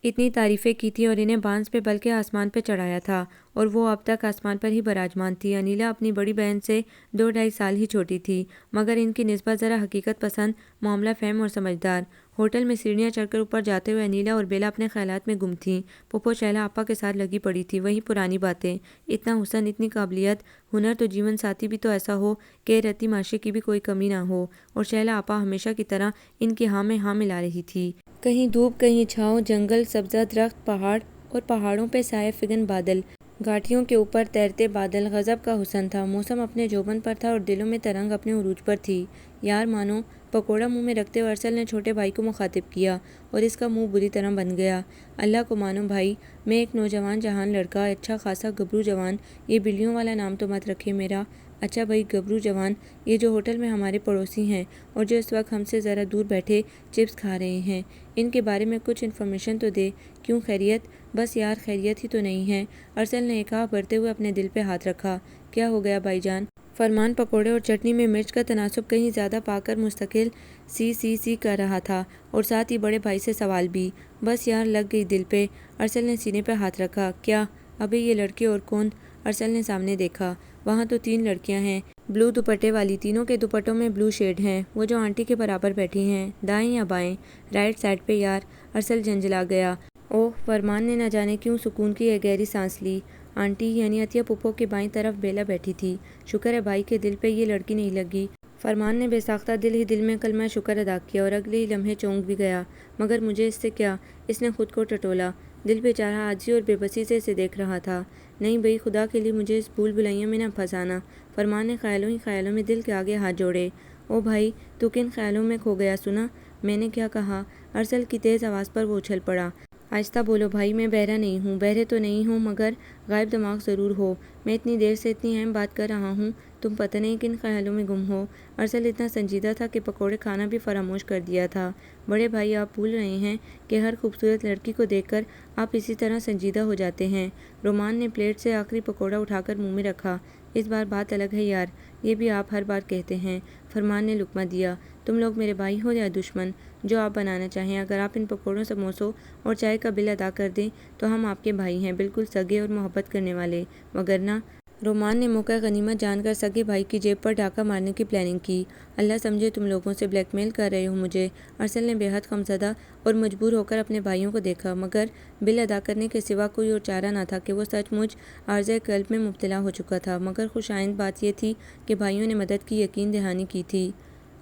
اتنی تعریفیں کی تھی اور انہیں بانس پہ بلکہ آسمان پہ چڑھایا تھا، اور وہ اب تک آسمان پر ہی براجمان تھی۔ انیلا اپنی بڑی بہن سے 2 ڈھائی سال ہی چھوٹی تھی، مگر ان کی نسبت ذرا حقیقت پسند، معاملہ فہم اور سمجھدار۔ ہوٹل میں سیڑھیاں چڑھ کر اوپر جاتے ہوئے انیلا اور بیلا اپنے خیالات میں گم تھیں۔ پھپھو شیلا آپا کے ساتھ لگی پڑی تھی، وہی پرانی باتیں، اتنا حسن، اتنی قابلیت، ہنر، تو جیون ساتھی بھی تو ایسا ہو کہ رتی ماشے کی بھی کوئی کمی نہ ہو، اور شیلا آپا ہمیشہ کی طرح ان کی ہاں میں ہاں ملا رہی تھی۔ کہیں دھوپ، کہیں چھاؤں، جنگل، سبزہ درخت، پہاڑ، اور پہاڑوں پہ سائے فگن بادل، گھاٹیوں کے اوپر تیرتے بادل، غضب کا حسن تھا۔ موسم اپنے جوبن پر تھا اور دلوں میں ترنگ اپنے عروج پر تھی۔ یار مانو، پکوڑا منہ میں رکھتے ہوئے ارسل نے چھوٹے بھائی کو مخاطب کیا، اور اس کا منہ بری طرح بن گیا۔ اللہ کو مانو بھائی، میں ایک نوجوان جہان لڑکا، اچھا خاصا گبرو جوان، یہ بلیوں والا نام تو مت رکھے میرا۔ اچھا بھائی گبرو جوان، یہ جو ہوٹل میں ہمارے پڑوسی ہیں اور جو اس وقت ہم سے ذرا دور بیٹھے چپس کھا رہے ہیں، ان کے بارے میں کچھ انفارمیشن تو دے۔ کیوں خیریت؟ بس یار خیریت ہی تو نہیں ہے، ارسل نے کہا بھرتے ہوئے اپنے دل پہ ہاتھ رکھا۔ کیا ہو گیا بھائی جان؟ فرمان پکوڑے اور چٹنی میں مرچ کا تناسب کہیں زیادہ پا کر مستقل سی کر رہا تھا اور ساتھ ہی بڑے بھائی سے سوال بھی۔ بس یار لگ گئی دل پہ، ارسل نے سینے پہ ہاتھ رکھا۔ کیا؟ ابھی یہ لڑکے اور کون؟ ارسل نے سامنے دیکھا، وہاں تو 3 لڑکیاں ہیں، بلو دوپٹے والی، تینوں کے دوپٹوں میں بلو شیڈ ہیں، وہ جو آنٹی کے برابر بیٹھی ہیں، دائیں یا بائیں؟ رائٹ سائڈ پہ یار، ارسل جھنجھلا گیا۔ اوہ، فرمان نے نہ جانے کیوں سکون کی ایک گہری سانس لی۔ آنٹی یعنی عطیہ پھپھو کی بائیں طرف بیلا بیٹھی تھی۔ شکر ہے بھائی کے دل پہ یہ لڑکی نہیں لگی۔ فرمان نے بے ساختہ دل ہی دل میں کلمہ شکر ادا کیا اور اگلے ہی لمحے چونک بھی گیا۔ مگر مجھے اس سے کیا؟ اس نے خود کو ٹٹولا۔ دل بیچارہ عاجزی اور بے بسی سے اسے دیکھ رہا تھا۔ نہیں بھئی، خدا کے لیے مجھے اس بھول بھلائیوں میں نہ پھنسانا۔ فرمان نے خیالوں ہی خیالوں میں دل کے آگے ہاتھ جوڑے۔ او بھائی، تو کن خیالوں میں کھو گیا؟ سنا میں نے کیا کہا؟ ارسل کی تیز آواز پر وہ اچھل پڑا۔ آہستہ بولو بھائی، میں بہرا نہیں ہوں، بہرے تو نہیں ہوں مگر غائب دماغ ضرور ہو۔ میں اتنی دیر سے اتنی اہم بات کر رہا ہوں، تم پتہ نہیں کن خیالوں میں گم ہو۔ ارسل اتنا سنجیدہ تھا کہ پکوڑے کھانا بھی فراموش کر دیا تھا۔ بڑے بھائی، آپ بھول رہے ہیں کہ ہر خوبصورت لڑکی کو دیکھ کر آپ اسی طرح سنجیدہ ہو جاتے ہیں۔ رومان نے پلیٹ سے آخری پکوڑا اٹھا کر منہ میں رکھا۔ اس بار بات الگ ہے یار، یہ بھی آپ ہر بار کہتے ہیں۔ فرمان نے لقمہ دیا۔ تم لوگ میرے بھائی ہو یا دشمن، جو آپ بنانا چاہیں، اگر آپ ان پکوڑوں، سموسوں اور چائے کا بل ادا کر دیں تو ہم آپ کے بھائی ہیں، بالکل سگے اور محبت کرنے والے، وگرنہ۔ رومان نے موقع غنیمت جان کر سگے بھائی کی جیب پر ڈاکہ مارنے کی پلاننگ کی۔ اللہ سمجھے تم لوگوں سے بلیک میل کر رہے ہو مجھے۔ ارسل نے بے حد غمزدہ اور مجبور ہو کر اپنے بھائیوں کو دیکھا، مگر بل ادا کرنے کے سوا کوئی اور چارہ نہ تھا کہ وہ سچ مچ عارضہ قلب میں مبتلا ہو چکا تھا۔ مگر خوش آئند بات یہ تھی کہ بھائیوں نے مدد کی یقین دہانی کی تھی۔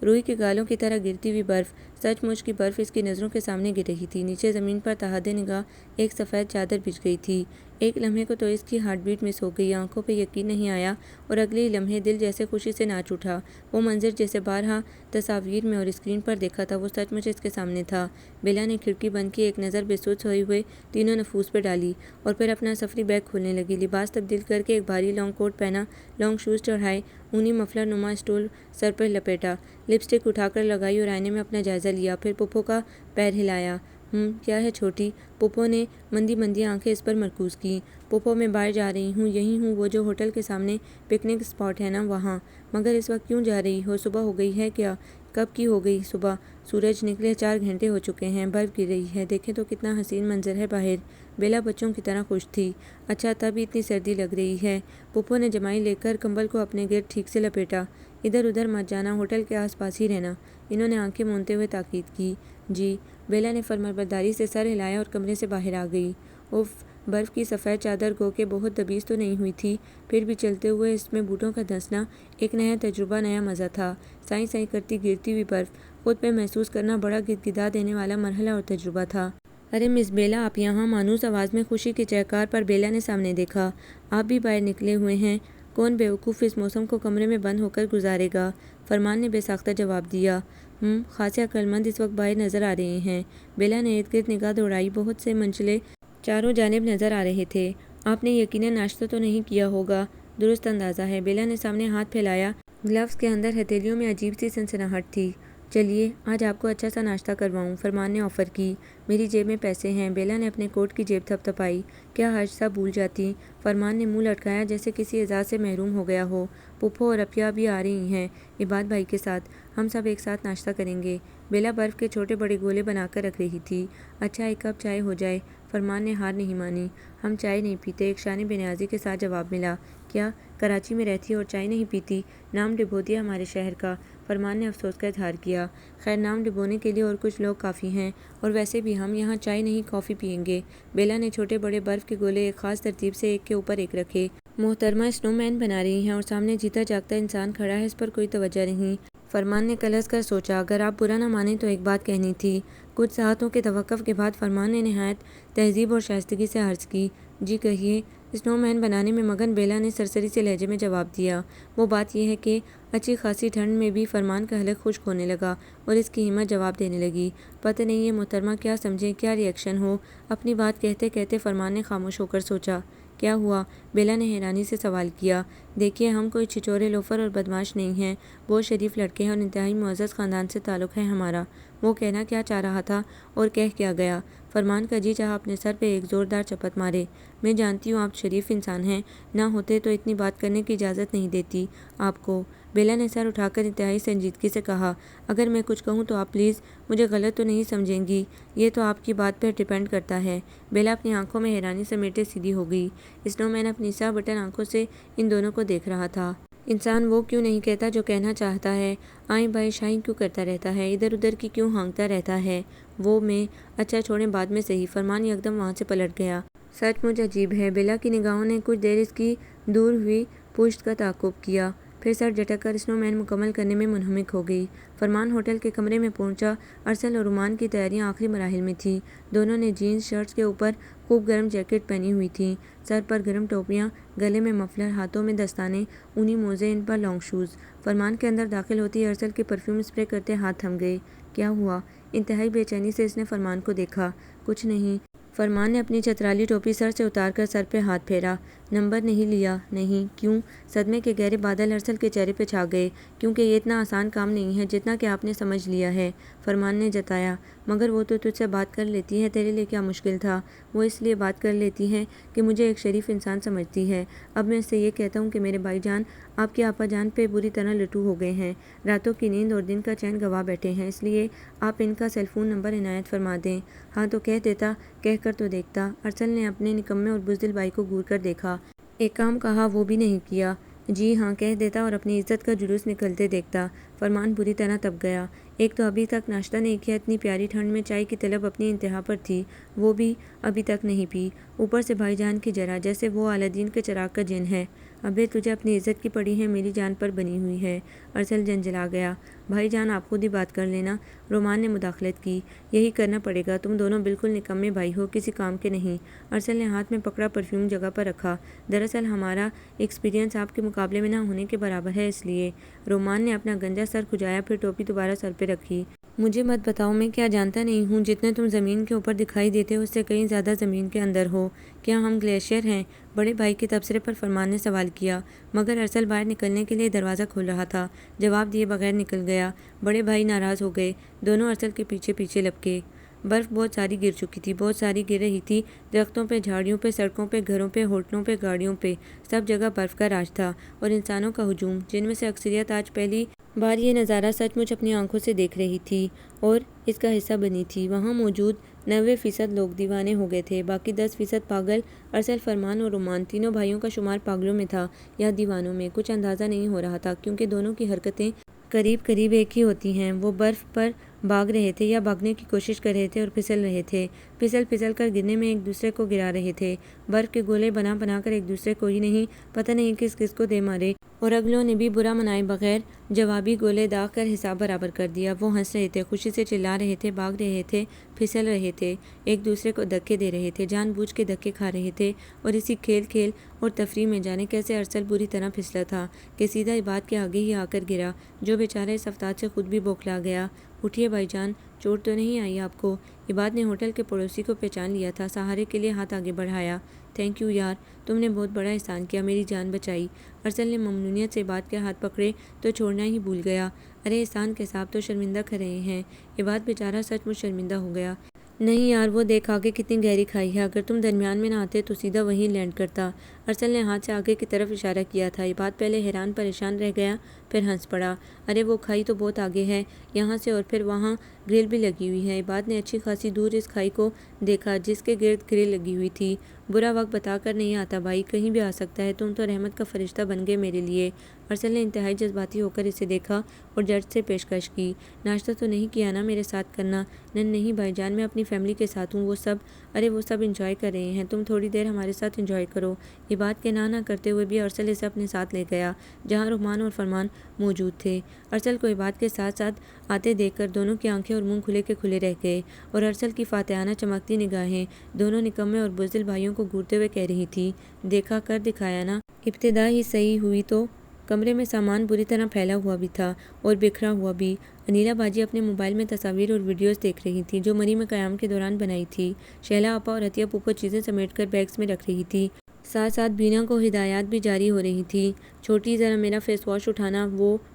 روئی کے گالوں کی طرح گرتی ہوئی برف، سچ مچ کی برف اس کی نظروں کے سامنے گر رہی تھی۔ نیچے زمین پر تحت نگاہ ایک سفید چادر بچھ گئی تھی۔ ایک لمحے کو تو اس کی ہارٹ بیٹ مس ہو گئی، آنکھوں پہ یقین نہیں آیا اور اگلے ہی لمحے دل جیسے خوشی سے ناچ اٹھا۔ وہ منظر جسے بارہا تصاویر میں اور اسکرین پر دیکھا تھا، وہ سچ مچ اس کے سامنے تھا۔ بیلا نے کھڑکی بند کی، ایک نظر بے سود سوئے ہوئے تینوں نفوس پہ ڈالی اور پھر اپنا سفری بیگ کھولنے لگی۔ لباس تبدیل کر کے ایک بھاری لانگ کوٹ پہنا، لانگ شوز چڑھائے، اونی مفلر نما اسٹول سر پر لپیٹا، لپسٹک اٹھا کر لگائی اور آئینے میں اپنا جائزہ لیا، پھر پھپھو کا پیر ہلایا۔ کیا ہے چھوٹی؟ پھپھو نے مندی مندی آنکھیں اس پر مرکوز کیں۔ پھپھو میں باہر جا رہی ہوں، یہی ہوں، وہ جو ہوٹل کے سامنے پکنک اسپاٹ ہے نا، وہاں۔ مگر اس وقت کیوں جا رہی ہو؟ صبح ہو گئی ہے کیا؟ کب کی ہو گئی صبح؟ سورج نکلے 4 گھنٹے ہو چکے ہیں، برف گر رہی ہے، دیکھیں تو کتنا حسین منظر ہے باہر۔ بیلا بچوں کی طرح خوش تھی۔ اچھا تب اتنی سردی لگ رہی ہے؟ پھپھو نے جمائی لے کر کمبل کو اپنے گرد ٹھیک سے لپیٹا۔ ادھر ادھر مت جانا، ہوٹل کے آس پاس ہی رہنا، انہوں نے آنکھیں مونتے ہوئے تاکید کی۔ جی۔ بیلا نے فرمانبرداری سے سر ہلایا اور کمرے سے باہر آ گئی۔ اف، برف کی سفید چادر گو کہ بہت دبیز تو نہیں ہوئی تھی، پھر بھی چلتے ہوئے اس میں بوٹوں کا دھنسنا ایک نیا تجربہ، نیا مزہ تھا۔ سائیں سائیں کرتی گرتی ہوئی برف خود پہ محسوس کرنا بڑا گدگدا دینے والا مرحلہ اور تجربہ تھا۔ ارے مس بیلا، آپ یہاں؟ مانوس آواز میں خوشی کی چہکار پر بیلا نے سامنے دیکھا۔ آپ بھی باہر نکلے ہوئے ہیں؟ کون بیوقوف اس موسم کو کمرے میں بند ہو کر گزارے گا؟ فرمان نے بے ساختہ جواب دیا۔ خاصے عقلمند اس وقت باہر نظر آ رہے ہیں۔ بیلا نے ارد گرد نگاہ دوڑائی، بہت سے منچلے چاروں جانب نظر آ رہے تھے۔ آپ نے یقیناً ناشتہ تو نہیں کیا ہوگا؟ درست اندازہ ہے۔ بیلا نے سامنے ہاتھ پھیلایا، گلوز کے اندر ہتھیلیوں میں عجیب سی سنسناہٹ تھی۔ چلیے آج آپ کو اچھا سا ناشتہ کرواؤں، فرمان نے آفر کی۔ میری جیب میں پیسے ہیں۔ بیلا نے اپنے کوٹ کی جیب تھپ تھپائی۔ کیا حج سا بھول جاتی؟ فرمان نے منہ لٹکایا جیسے کسی اعزاز سے محروم ہو گیا ہو۔ پھپھو اور اپیہ بھی آ رہی ہیں عباد بھائی کے ساتھ، ہم سب ایک ساتھ ناشتہ کریں گے۔ بیلا برف کے چھوٹے بڑے گولے بنا کر رکھ رہی تھی۔ اچھا ایک کپ چائے ہو جائے؟ فرمان نے ہار نہیں مانی۔ ہم چائے نہیں پیتے، ایک شان بے نیازی کے ساتھ جواب ملا۔ کیا کراچی میں رہتی اور چائے نہیں پیتی؟ نام ڈبو دیا ہمارے شہر کا، فرمان نے افسوس کا اظہار کیا۔ خیر نام ڈبونے کے لیے اور کچھ لوگ کافی ہیں، اور ویسے بھی ہم یہاں چائے نہیں کافی پئیں گے۔ بیلا نے چھوٹے بڑے برف کے گولے ایک خاص ترتیب سے ایک کے اوپر ایک رکھے۔ محترمہ اسنو مین بنا رہی ہیں اور سامنے جیتا جاگتا انسان کھڑا ہے، اس پر کوئی توجہ نہیں۔ فرمان نے کلس کر سوچا، اگر آپ برا نہ مانیں تو ایک بات کہنی تھی۔ کچھ ساعتوں کے توقف کے بعد فرمان نے نہایت تہذیب اور شائستگی سے عرض کی۔ جی کہیے۔ اسنو مین بنانے میں مگن بیلا نے سرسری سے لہجے میں جواب دیا۔ وہ بات یہ ہے کہ اچھی خاصی ٹھنڈ میں بھی فرمان کا حلق خشک ہونے لگا اور اس کی ہمت جواب دینے لگی۔ پتہ نہیں یہ محترمہ کیا سمجھیں، کیا ری ایکشن ہو۔ اپنی بات کہتے کہتے فرمان نے خاموش ہو کر سوچا، کیا ہوا؟ بیلا نے حیرانی سے سوال کیا۔ دیکھیے، ہم کوئی چھچورے، لوفر اور بدماش نہیں ہیں، بہت شریف لڑکے ہیں اور انتہائی معزز خاندان سے تعلق ہے ہمارا۔ وہ کہنا کیا چاہ رہا تھا اور کہہ کیا گیا؟ فرمان کا جی چاہا اپنے سر پہ ایک زوردار چپت مارے۔ میں جانتی ہوں آپ شریف انسان ہیں، نہ ہوتے تو اتنی بات کرنے کی اجازت نہیں دیتی آپ کو۔ بیلا نے سر اٹھا کر انتہائی سنجیدگی سے کہا، اگر میں کچھ کہوں تو آپ پلیز مجھے غلط تو نہیں سمجھیں گی، یہ تو آپ کی بات پہ ڈیپینڈ کرتا ہے۔ بیلا اپنی آنکھوں میں حیرانی سمیٹے سیدھی ہو گئی۔ اسنو مین اپنی سیاہ بٹن آنکھوں سے ان دونوں کو دیکھ رہا تھا۔ انسان وہ کیوں نہیں کہتا جو کہنا چاہتا ہے؟ آئیں بائیں شائیں کیوں کرتا رہتا ہے؟ ادھر ادھر کی کیوں ہانکتا رہتا ہے؟ وہ میں اچھا چھوڑیں، بعد میں صحیح۔ فرمان یکدم وہاں سے پلٹ گیا۔ سچ مچ عجیب ہے۔ بیلا کی نگاہوں نے کچھ دیر اس کی دور ہوئی پشت کا تعاقب کیا، پھر سر جھٹک کر اسنو مین مکمل کرنے میں منہمک ہو گئی۔ فرمان ہوٹل کے کمرے میں پہنچا۔ ارسل اور رومان کی تیاریاں آخری مراحل میں تھیں۔ دونوں نے جینز شرٹس کے اوپر خوب گرم جیکٹ پہنی ہوئی تھیں، سر پر گرم ٹوپیاں، گلے میں مفلر، ہاتھوں میں دستانے، اونی موزے، ان پر لانگ شوز۔ فرمان کے اندر داخل ہوتے ہی ارسل کے پرفیوم اسپرے کرتے ہاتھ تھم گئے۔ کیا ہوا؟ انتہائی بے چینی سے اس نے فرمان کو دیکھا۔ کچھ نہیں۔ فرمان نے اپنی چترالی ٹوپی سر سے اتار کر سر پہ ہاتھ پھیرا۔ نمبر نہیں لیا؟ نہیں۔ کیوں؟ صدمے کے گہرے بادل ارسل کے چہرے پہ چھا گئے۔ کیونکہ یہ اتنا آسان کام نہیں ہے جتنا کہ آپ نے سمجھ لیا ہے، فرمان نے جتایا۔ مگر وہ تو تجھ سے بات کر لیتی ہے، تیرے لیے کیا مشکل تھا؟ وہ اس لیے بات کر لیتی ہے کہ مجھے ایک شریف انسان سمجھتی ہے۔ اب میں اس سے یہ کہتا ہوں کہ میرے بھائی جان آپ کے آپا جان پہ بری طرح لٹو ہو گئے ہیں، راتوں کی نیند اور دن کا چین گوا بیٹھے ہیں، اس لیے آپ ان کا سیل فون نمبر عنایت فرما دیں۔ ہاں تو کہہ دیتا، کہہ کر تو دیکھتا۔ ارسل نے اپنے نکمے اور بزدل بھائی کو گور کر دیکھا۔ ایک کام کہا وہ بھی نہیں کیا۔ جی ہاں کہہ دیتا اور اپنی عزت کا جلوس نکلتے دیکھتا۔ فرمان بری طرح تپ گیا۔ ایک تو ابھی تک ناشتہ نہیں کیا، اتنی پیاری ٹھنڈ میں چائے کی طلب اپنی انتہا پر تھی، وہ بھی ابھی تک نہیں پی، اوپر سے بھائی جان کی جرا، جیسے وہ علاءالدین کے چراغ کا جن ہے۔ ابے تجھے اپنی عزت کی پڑی ہے، میری جان پر بنی ہوئی ہے۔ ارسل جنجلا گیا۔ بھائی جان آپ خود ہی بات کر لینا، رومان نے مداخلت کی۔ یہی کرنا پڑے گا، تم دونوں بالکل نکمے بھائی ہو، کسی کام کے نہیں۔ ارسل نے ہاتھ میں پکڑا پرفیوم جگہ پر رکھا۔ دراصل ہمارا ایکسپیرینس آپ کے مقابلے میں نہ ہونے کے برابر ہے، اس لیے۔ رومان نے اپنا گنجا سر کھجایا، پھر ٹوپی دوبارہ سر پہ رکھی۔ مجھے مت بتاؤ، میں کیا جانتا نہیں ہوں جتنے تم زمین کے اوپر دکھائی دیتے ہو اس سے کہیں زیادہ زمین کے اندر ہو۔ کیا ہم گلیشیئر ہیں؟ بڑے بھائی کے تبصرے پر فرمان نے سوال کیا، مگر ارسل باہر نکلنے کے لیے دروازہ کھول رہا تھا، جواب دیے بغیر نکل گیا۔ بڑے بھائی ناراض ہو گئے، دونوں ارسل کے پیچھے پیچھے لپکے۔ برف بہت ساری گر چکی تھی، بہت ساری گر رہی تھی، درختوں پہ، جھاڑیوں پہ، سڑکوں پہ، گھروں پہ، ہوٹلوں پہ، گاڑیوں پہ، سب جگہ برف کا راج تھا اور انسانوں کا ہجوم، جن میں سے اکثریت آج پہلی بار یہ نظارہ سچ مچ اپنی آنکھوں سے دیکھ رہی تھی اور اس کا حصہ بنی تھی۔ وہاں موجود 90% لوگ دیوانے ہو گئے تھے، باقی 10% پاگل۔ ارسل، فرمان اور رومان تینوں بھائیوں کا شمار پاگلوں میں تھا یا دیوانوں میں، کچھ اندازہ نہیں ہو رہا تھا، کیونکہ دونوں کی حرکتیں قریب قریب ایک ہی ہوتی ہیں۔ وہ برف پر بھاگ رہے تھے یا بھاگنے کی کوشش کر رہے تھے اور پھسل رہے تھے، پھسل پھسل کر گرنے میں ایک دوسرے کو گرا رہے تھے، برف کے گولے بنا بنا کر ایک دوسرے کو ہی نہیں پتہ نہیں کس کس کو دے مارے، اور اگلوں نے بھی برا منائے بغیر جوابی گولے داغ کر حساب برابر کر دیا۔ وہ ہنس رہے تھے، خوشی سے چلا رہے تھے، بھاگ رہے تھے، پھسل رہے تھے، ایک دوسرے کو دھکے دے رہے تھے، جان بوجھ کے دھکے کھا رہے تھے، اور اسی کھیل کھیل اور تفریح میں جانے کیسے ارسل بری طرح پھسلا تھا کہ سیدھا عباد کے آگے ہی آ کر گرا، جو بیچارہ اس افتاد سے خود بھی بوکھلا گیا۔ اٹھیے بھائی جان، چوٹ تو نہیں آئی آپ کو؟ عباد نے ہوٹل کے پڑوسی کو پہچان لیا تھا، سہارے کے لیے ہاتھ آگے بڑھایا۔ تھینک یو یار، تم نے بہت بڑا احسان کیا، میری جان بچائی۔ ارسل نے ممنونیت سے عباد کے ہاتھ پکڑے تو چھوڑنا ہی بھول گیا۔ ارے احسان کے صاحب تو شرمندہ کر رہے ہیں۔ عباد بیچارہ سچ مچ شرمندہ ہو گیا۔ نہیں یار، وہ دیکھ آگے کتنی گہری کھائی ہے، اگر تم درمیان میں نہ آتے تو سیدھا وہیں لینڈ کرتا۔ ارسل نے ہاتھ سے آگے کی طرف اشارہ کیا تھا۔ عباد پہلے حیران پریشان رہ گیا، پھر ہنس پڑا۔ ارے وہ کھائی تو بہت آگے ہے یہاں سے، اور پھر وہاں گرل بھی لگی ہوئی ہے۔ عباد نے اچھی خاصی دور اس کھائی کو دیکھا جس کے گرد گرل لگی ہوئی تھی۔ برا وقت بتا کر نہیں آتا بھائی، کہیں بھی آ سکتا ہے، تم تو رحمت کا فرشتہ بن گئے میرے لیے۔ ارسل نے انتہائی جذباتی ہو کر اسے دیکھا اور جج سے پیشکش کی۔ ناشتہ تو نہیں کیا نا میرے ساتھ کرنا؟ نہیں بھائی جان، میں اپنی فیملی کے ساتھ ہوں، وہ سب ارے وہ سب انجوائے کر رہے ہیں، تم تھوڑی دیر ہمارے ساتھ انجوائے کرو۔ عباد کے نہ کرتے ہوئے بھی ارسل اسے اپنے ساتھ لے گیا جہاں رومان اور فرمان موجود تھے۔ ارسل کو عباد کے ساتھ ساتھ آتے دیکھ کر دونوں کی آنکھیں اور منہ کھلے کے کھلے رہ گئے، اور ارسل کی فاتحانہ چمکتی نگاہیں دونوں نکمے اور بزدل بھائیوں کو گھورتے ہوئے کہہ رہی تھی، دیکھا کر دکھایا نا۔ ابتدا ہی صحیح ہوئی تو کمرے میں سامان بری طرح پھیلا ہوا بھی تھا اور بکھرا ہوا بھی۔ انیلا باجی اپنے موبائل میں تصاویر اور ویڈیوز دیکھ رہی تھی جو مریم قیام کے دوران بنائی تھی۔ شہلا آپا اور عطیہ پھوپھو چیزیں سمیٹ کر بیگز میں رکھ رہی تھی۔ ساتھ ساتھ بینا کو ہدایات بھی جاری ہو رہی تھی۔ چھوٹی ذرا میرا فیس واش اٹھانا،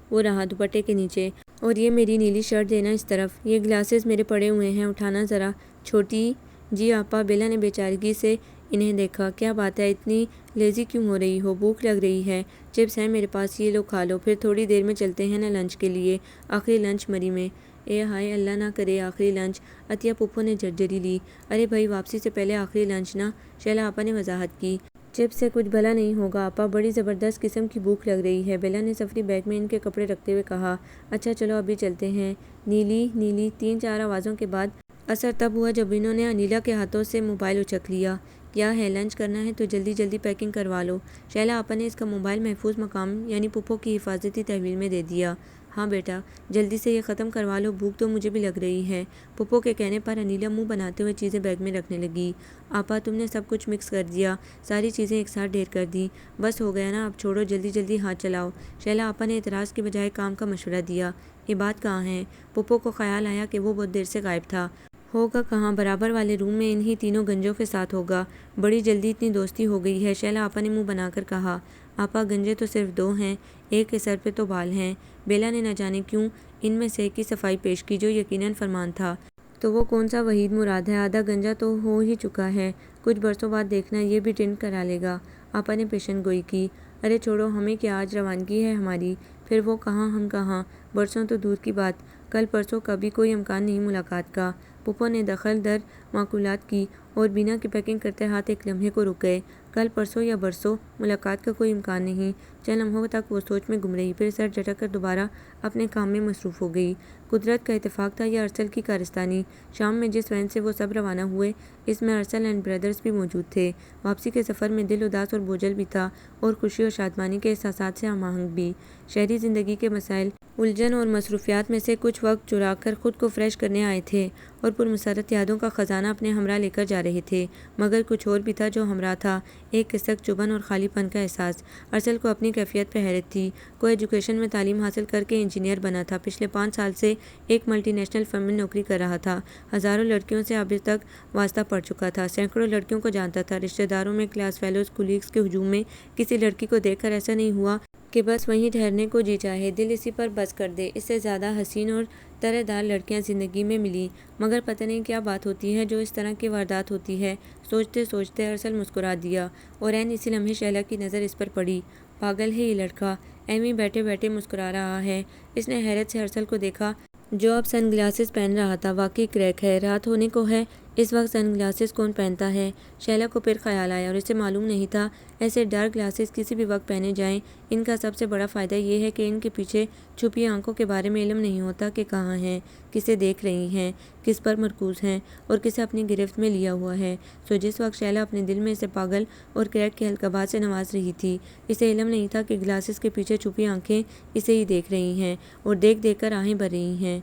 وہ رہا دوپٹے کے نیچے، اور یہ میری نیلی شرٹ دینا اس طرف، یہ گلاسز میرے پڑے ہوئے ہیں، اٹھانا ذرا۔ چھوٹی جی آپا، بیلا نے بے چارگی سے انہیں دیکھا۔ کیا بات ہے، اتنی لیزی کیوں ہو رہی ہو؟ بھوک لگ رہی ہے؟ چپس ہیں میرے پاس، یہ لو کھا لو، پھر تھوڑی دیر میں چلتے ہیں نا لنچ کے لیے، آخری لنچ مری میں۔ اے ہائے، اللہ نہ کرے آخری لنچ، عطیہ پھپھو نے جھرجھری لی۔ ارے بھائی، واپسی سے پہلے آخری لنچ نا، شیلا آپا نے وضاحت کی۔ چپس سے کچھ بھلا نہیں ہوگا آپا، بڑی زبردست قسم کی بھوک لگ رہی ہے، بیلا نے سفری بیگ میں ان کے کپڑے رکھتے ہوئے کہا۔ اچھا چلو ابھی چلتے ہیں۔ نیلی 3-4 آوازوں کے بعد اثر تب ہوا جب انہوں نے انیلا کے ہاتھوں سے موبائل اچک لیا۔ کیا ہے، لنچ کرنا ہے تو جلدی جلدی پیکنگ کروا لو۔ شیلا آپا نے اس کا موبائل محفوظ مقام یعنی پھپھو کی حفاظتی تحویل میں دے دیا۔ ہاں بیٹا، جلدی سے یہ ختم کروا لو، بھوک تو مجھے بھی لگ رہی ہے۔ پھپھو کے کہنے پر انیلا منہ بناتے ہوئے چیزیں بیگ میں رکھنے لگی۔ آپا تم نے سب کچھ مکس کر دیا، ساری چیزیں ایک ساتھ ڈھیر کر دیں، بس ہو گیا نا، اب چھوڑو، جلدی جلدی ہاتھ چلاؤ۔ شیلا آپا نے اعتراض کے بجائے کام کا مشورہ دیا۔ یہ بات کہاں ہے؟ پھپھو کو خیال آیا کہ وہ بہت دیر سے غائب تھا۔ ہوگا کہاں؟ برابر والے روم میں انہی تینوں گنجوں کے ساتھ ہوگا۔ بڑی جلدی اتنی دوستی ہو گئی ہے، شیلا آپا نے منہ بنا کر کہا۔ آپا گنجے تو صرف 2 ہیں، ایک کے سر پہ تو بال ہیں۔ بیلا نے نہ جانے کیوں ان میں سے ایک کی صفائی پیش کی جو یقیناً فرمان تھا۔ تو وہ کون سا وحید مراد ہے؟ آدھا گنجا تو ہو ہی چکا ہے، کچھ برسوں بعد دیکھنا یہ بھی ٹنٹ کرا لے گا۔ آپا نے پیشن گوئی کی۔ ارے چھوڑو، ہمیں کیا، آج روانگی ہے ہماری، پھر وہ کہاں ہم کہاں، برسوں تو دور کی بات، کل پرسوں کا بھی کوئی امکان نہیں ملاقات کا۔ پھپھو نے دخل در معقولات کی اور بینا کی پیکنگ کرتے ہاتھ ایک لمحے کو رک گئے۔ کل پرسوں یا برسوں، ملاقات کا کوئی امکان نہیں۔ چند لمحوں تک وہ سوچ میں گم رہی، پھر سر جھٹک کر دوبارہ اپنے کام میں مصروف ہو گئی۔ قدرت کا اتفاق تھا یا ارسل کی کارستانی، شام میں جس وین سے وہ سب روانہ ہوئے اس میں ارسل اینڈ بردرز بھی موجود تھے۔ واپسی کے سفر میں دل اداس اور بوجھل بھی تھا اور خوشی اور شادمانی کے احساسات سے ہم آہنگ بھی۔ شہری زندگی کے مسائل، الجھن اور مصروفیات میں سے کچھ وقت چرا کر خود کو فریش کرنے آئے تھے اور پرمسرت یادوں کا خزانہ اپنے ہمراہ لے کر جا رہے تھے، مگر کچھ اور بھی تھا جو ہمراہ تھا، ایک کسک چبھن اور خالی پن کا احساس۔ ارسل کو اپنی کیفیت پہ حیرت تھی۔ کو ایجوکیشن میں تعلیم حاصل کر کے انجینئر بنا تھا، پچھلے 5 سال سے ایک ملٹی نیشنل فرم میں نوکری کر رہا تھا، ہزاروں لڑکیوں سے اب تک واسطہ پڑ چکا تھا، سینکڑوں لڑکیوں کو جانتا تھا، رشتہ داروں میں، کلاس فیلوز، کولیگز کے ہجوم میں کسی لڑکی کو دیکھ کر ایسا نہیں ہوا کہ بس وہیں ٹھہرنے کو جی چاہے، دل اسی پر بس کر دے۔ اس سے زیادہ حسین اور طرح دار لڑکیاں زندگی میں ملی، مگر پتہ نہیں کیا بات ہوتی ہے جو اس طرح کی واردات ہوتی ہے۔ سوچتے سوچتے ارسل مسکرا دیا اور عین اسی لمحے شیلا کی نظر اس پر پڑی۔ پاگل ہے یہ لڑکا، ایویں بیٹھے بیٹھے مسکرا رہا ہے۔ اس نے حیرت سے ارسل کو دیکھا جو اب سن گلاسز پہن رہا تھا۔ واقعی کریک ہے، رات ہونے کو ہے، اس وقت سن گلاسز کون پہنتا ہے؟ شیلا کو پھر خیال آیا اور اسے معلوم نہیں تھا ایسے ڈارک گلاسز کسی بھی وقت پہنے جائیں، ان کا سب سے بڑا فائدہ یہ ہے کہ ان کے پیچھے چھپی آنکھوں کے بارے میں علم نہیں ہوتا کہ کہاں ہیں، کسے دیکھ رہی ہیں، کس پر مرکوز ہیں اور کسے اپنی گرفت میں لیا ہوا ہے۔ جس وقت شیلا اپنے دل میں اسے پاگل اور کریک کے القابات سے نواز رہی تھی، اسے علم نہیں تھا کہ گلاسز کے پیچھے چھپی آنکھیں اسے ہی دیکھ رہی ہیں اور دیکھ دیکھ کر آہیں بھر رہی ہیں۔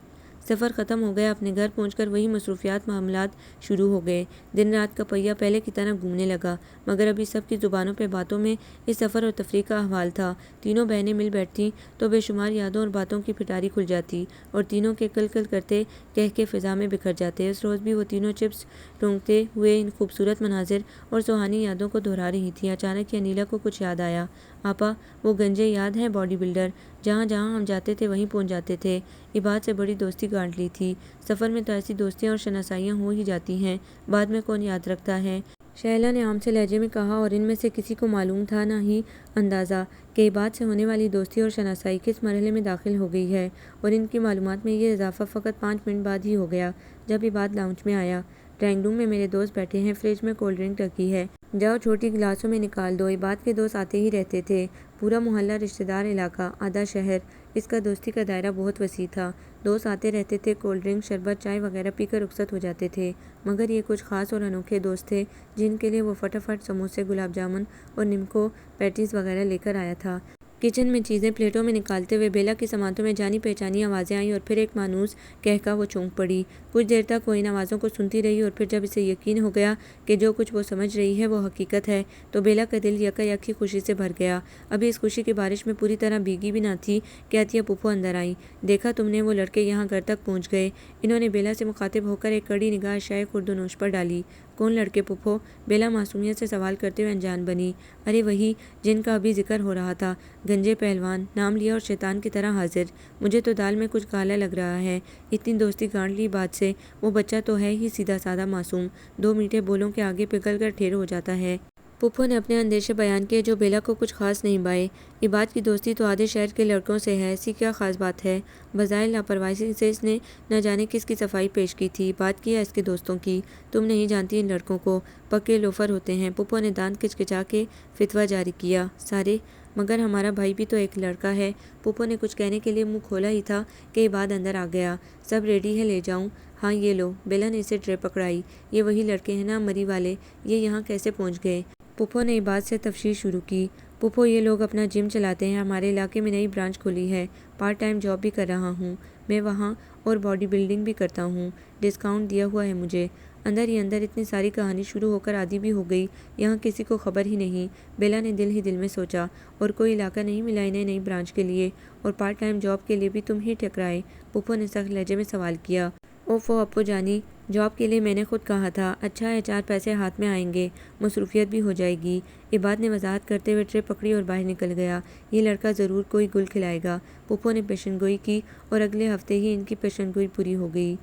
سفر ختم ہو گیا، اپنے گھر پہنچ کر وہی مصروفیات، معاملات شروع ہو گئے۔ دن رات کا پہیہ پہلے کی طرح گھومنے لگا، مگر ابھی سب کی زبانوں پہ باتوں میں اس سفر اور تفریح کا احوال تھا۔ تینوں بہنیں مل بیٹھتیں تو بے شمار یادوں اور باتوں کی پھٹاری کھل جاتی اور تینوں کے کل کل کرتے کہکے فضا میں بکھر جاتے۔ اس روز بھی وہ تینوں چپس رونگتے ہوئے ان خوبصورت مناظر اور سہانی یادوں کو دہرا رہی تھیں۔ اچانک ہی انیلا کو کچھ یاد آیا۔ آپا، وہ گنجے یاد ہیں، باڈی بلڈر، جہاں جہاں ہم جاتے تھے وہیں پہنچ جاتے تھے، عباد سے بڑی دوستی گانٹ لی تھی۔ سفر میں تو ایسی دوستیاں اور شناسائیاں ہو ہی جاتی ہیں، بعد میں کون یاد رکھتا ہے؟ شیلا نے عام سے لہجے میں کہا اور ان میں سے کسی کو معلوم تھا نہ ہی اندازہ کہ عباد سے ہونے والی دوستی اور شناسائی کس مرحلے میں داخل ہو گئی ہے، اور ان کی معلومات میں یہ اضافہ فقط 5 منٹ بعد ہی ہو گیا جب عباد لاؤنج میں آیا۔ ڈرائنگ روم میں میرے دوست بیٹھے ہیں، فریج میں کولڈ ڈرنک رکھی ہے، جاؤ چھوٹی گلاسوں میں نکال دو۔ عباد کے دوست آتے ہی رہتے تھے، پورا محلہ، رشتہ دار علاقہ، آدھا شہر، اس کا دوستی کا دائرہ بہت وسیع تھا۔ دوست آتے رہتے تھے، کولڈ ڈرنک، شربت، چائے وغیرہ پی کر رخصت ہو جاتے تھے، مگر یہ کچھ خاص اور انوکھے دوست تھے جن کے لیے وہ فٹافٹ سموسے، گلاب جامن اور نمکو پیٹیز وغیرہ لے کر آیا تھا۔ کچن میں چیزیں پلیٹوں میں نکالتے ہوئے بیلا کی سماعتوں میں جانی پہچانی آوازیں آئیں اور پھر ایک مانوس کہکا وہ چونک پڑی۔ کچھ دیر تک وہ ان آوازوں کو سنتی رہی اور پھر جب اسے یقین ہو گیا کہ جو کچھ وہ سمجھ رہی ہے وہ حقیقت ہے تو بیلا کا دل یکایک خوشی سے بھر گیا۔ ابھی اس خوشی کی بارش میں پوری طرح بھیگی بھی نہ تھی کہ عطیہ پھوپھو اندر آئیں۔ دیکھا تم نے، وہ لڑکے یہاں گھر تک پہنچ گئے۔ انہوں نے بیلا سے مخاطب ہو کر ایک کڑی نگاہ اشیائے خردونوش پر ڈالی۔ کون لڑکے پھوپھو؟ بیلا معصومیت سے سوال کرتے ہوئے انجان بنی۔ ارے وہی جن کا ابھی ذکر ہو رہا تھا، گنجے پہلوان، نام لیا اور شیطان کی طرح حاضر۔ مجھے تو دال میں کچھ کالا لگ رہا ہے، اتنی دوستی گاڑ لی بات سے۔ وہ بچہ تو ہے ہی سیدھا سادہ معصوم، دو میٹھے بولوں کے آگے پگھل کر ٹھیر ہو جاتا ہے۔ پھوپھو نے اپنے اندیشے بیان کیے جو بیلا کو کچھ خاص نہیں بھائے۔ عباد کی دوستی تو آدھے شہر کے لڑکوں سے ہے، ایسی کیا خاص بات ہے؟ بظاہر لاپرواہی سے اس نے نہ جانے کس کی صفائی پیش کی تھی، بات کی ہے اس کے دوستوں کی۔ تم نہیں جانتی ان لڑکوں کو، پکے لوفر ہوتے ہیں۔ پھوپھو نے دانت کچکچا کے فتویٰ جاری کیا۔ سارے؟ مگر ہمارا بھائی بھی تو ایک لڑکا ہے۔ پھوپھو نے کچھ کہنے کے لیے منہ کھولا ہی تھا کہ عباد اندر آ گیا۔ سب ریڈی ہے، لے جاؤں؟ ہاں یہ لو۔ بیلا نے اسے ٹرے پکڑائی۔ یہ وہی لڑکے ہیں نا مری والے؟ یہ یہاں کیسے پہنچ گئے؟ پھوپھو نے عباد سے تفشیر شروع کی۔ پھوپھو یہ لوگ اپنا جم چلاتے ہیں، ہمارے علاقے میں نئی برانچ کھلی ہے، پارٹ ٹائم جاب بھی کر رہا ہوں میں وہاں، اور باڈی بلڈنگ بھی کرتا ہوں، ڈسکاؤنٹ دیا ہوا ہے مجھے۔ اندر ہی اندر اتنی ساری کہانی شروع ہو کر آدھی بھی ہو گئی، یہاں کسی کو خبر ہی نہیں۔ بیلا نے دل ہی دل میں سوچا، اور کوئی علاقہ نہیں ملا انہیں نئی برانچ کے لیے، اور پارٹ ٹائم جاب کے لیے بھی تم ہی ٹکرائے؟ پھوپھو نے سخت لہجے میں سوال کیا۔ اوفو اپو جانی، جاب کے لیے میں نے خود کہا تھا، اچھا ہے 4 پیسے ہاتھ میں آئیں گے، مصروفیت بھی ہو جائے گی۔ عباد نے وضاحت کرتے ہوئے ٹرے پکڑی اور باہر نکل گیا۔ یہ لڑکا ضرور کوئی گل کھلائے گا۔ پھوپھو نے پیشن گوئی کی اور اگلے ہفتے ہی ان کی پیشن گوئی پوری ہو گئی۔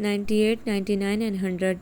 98, 99 and 100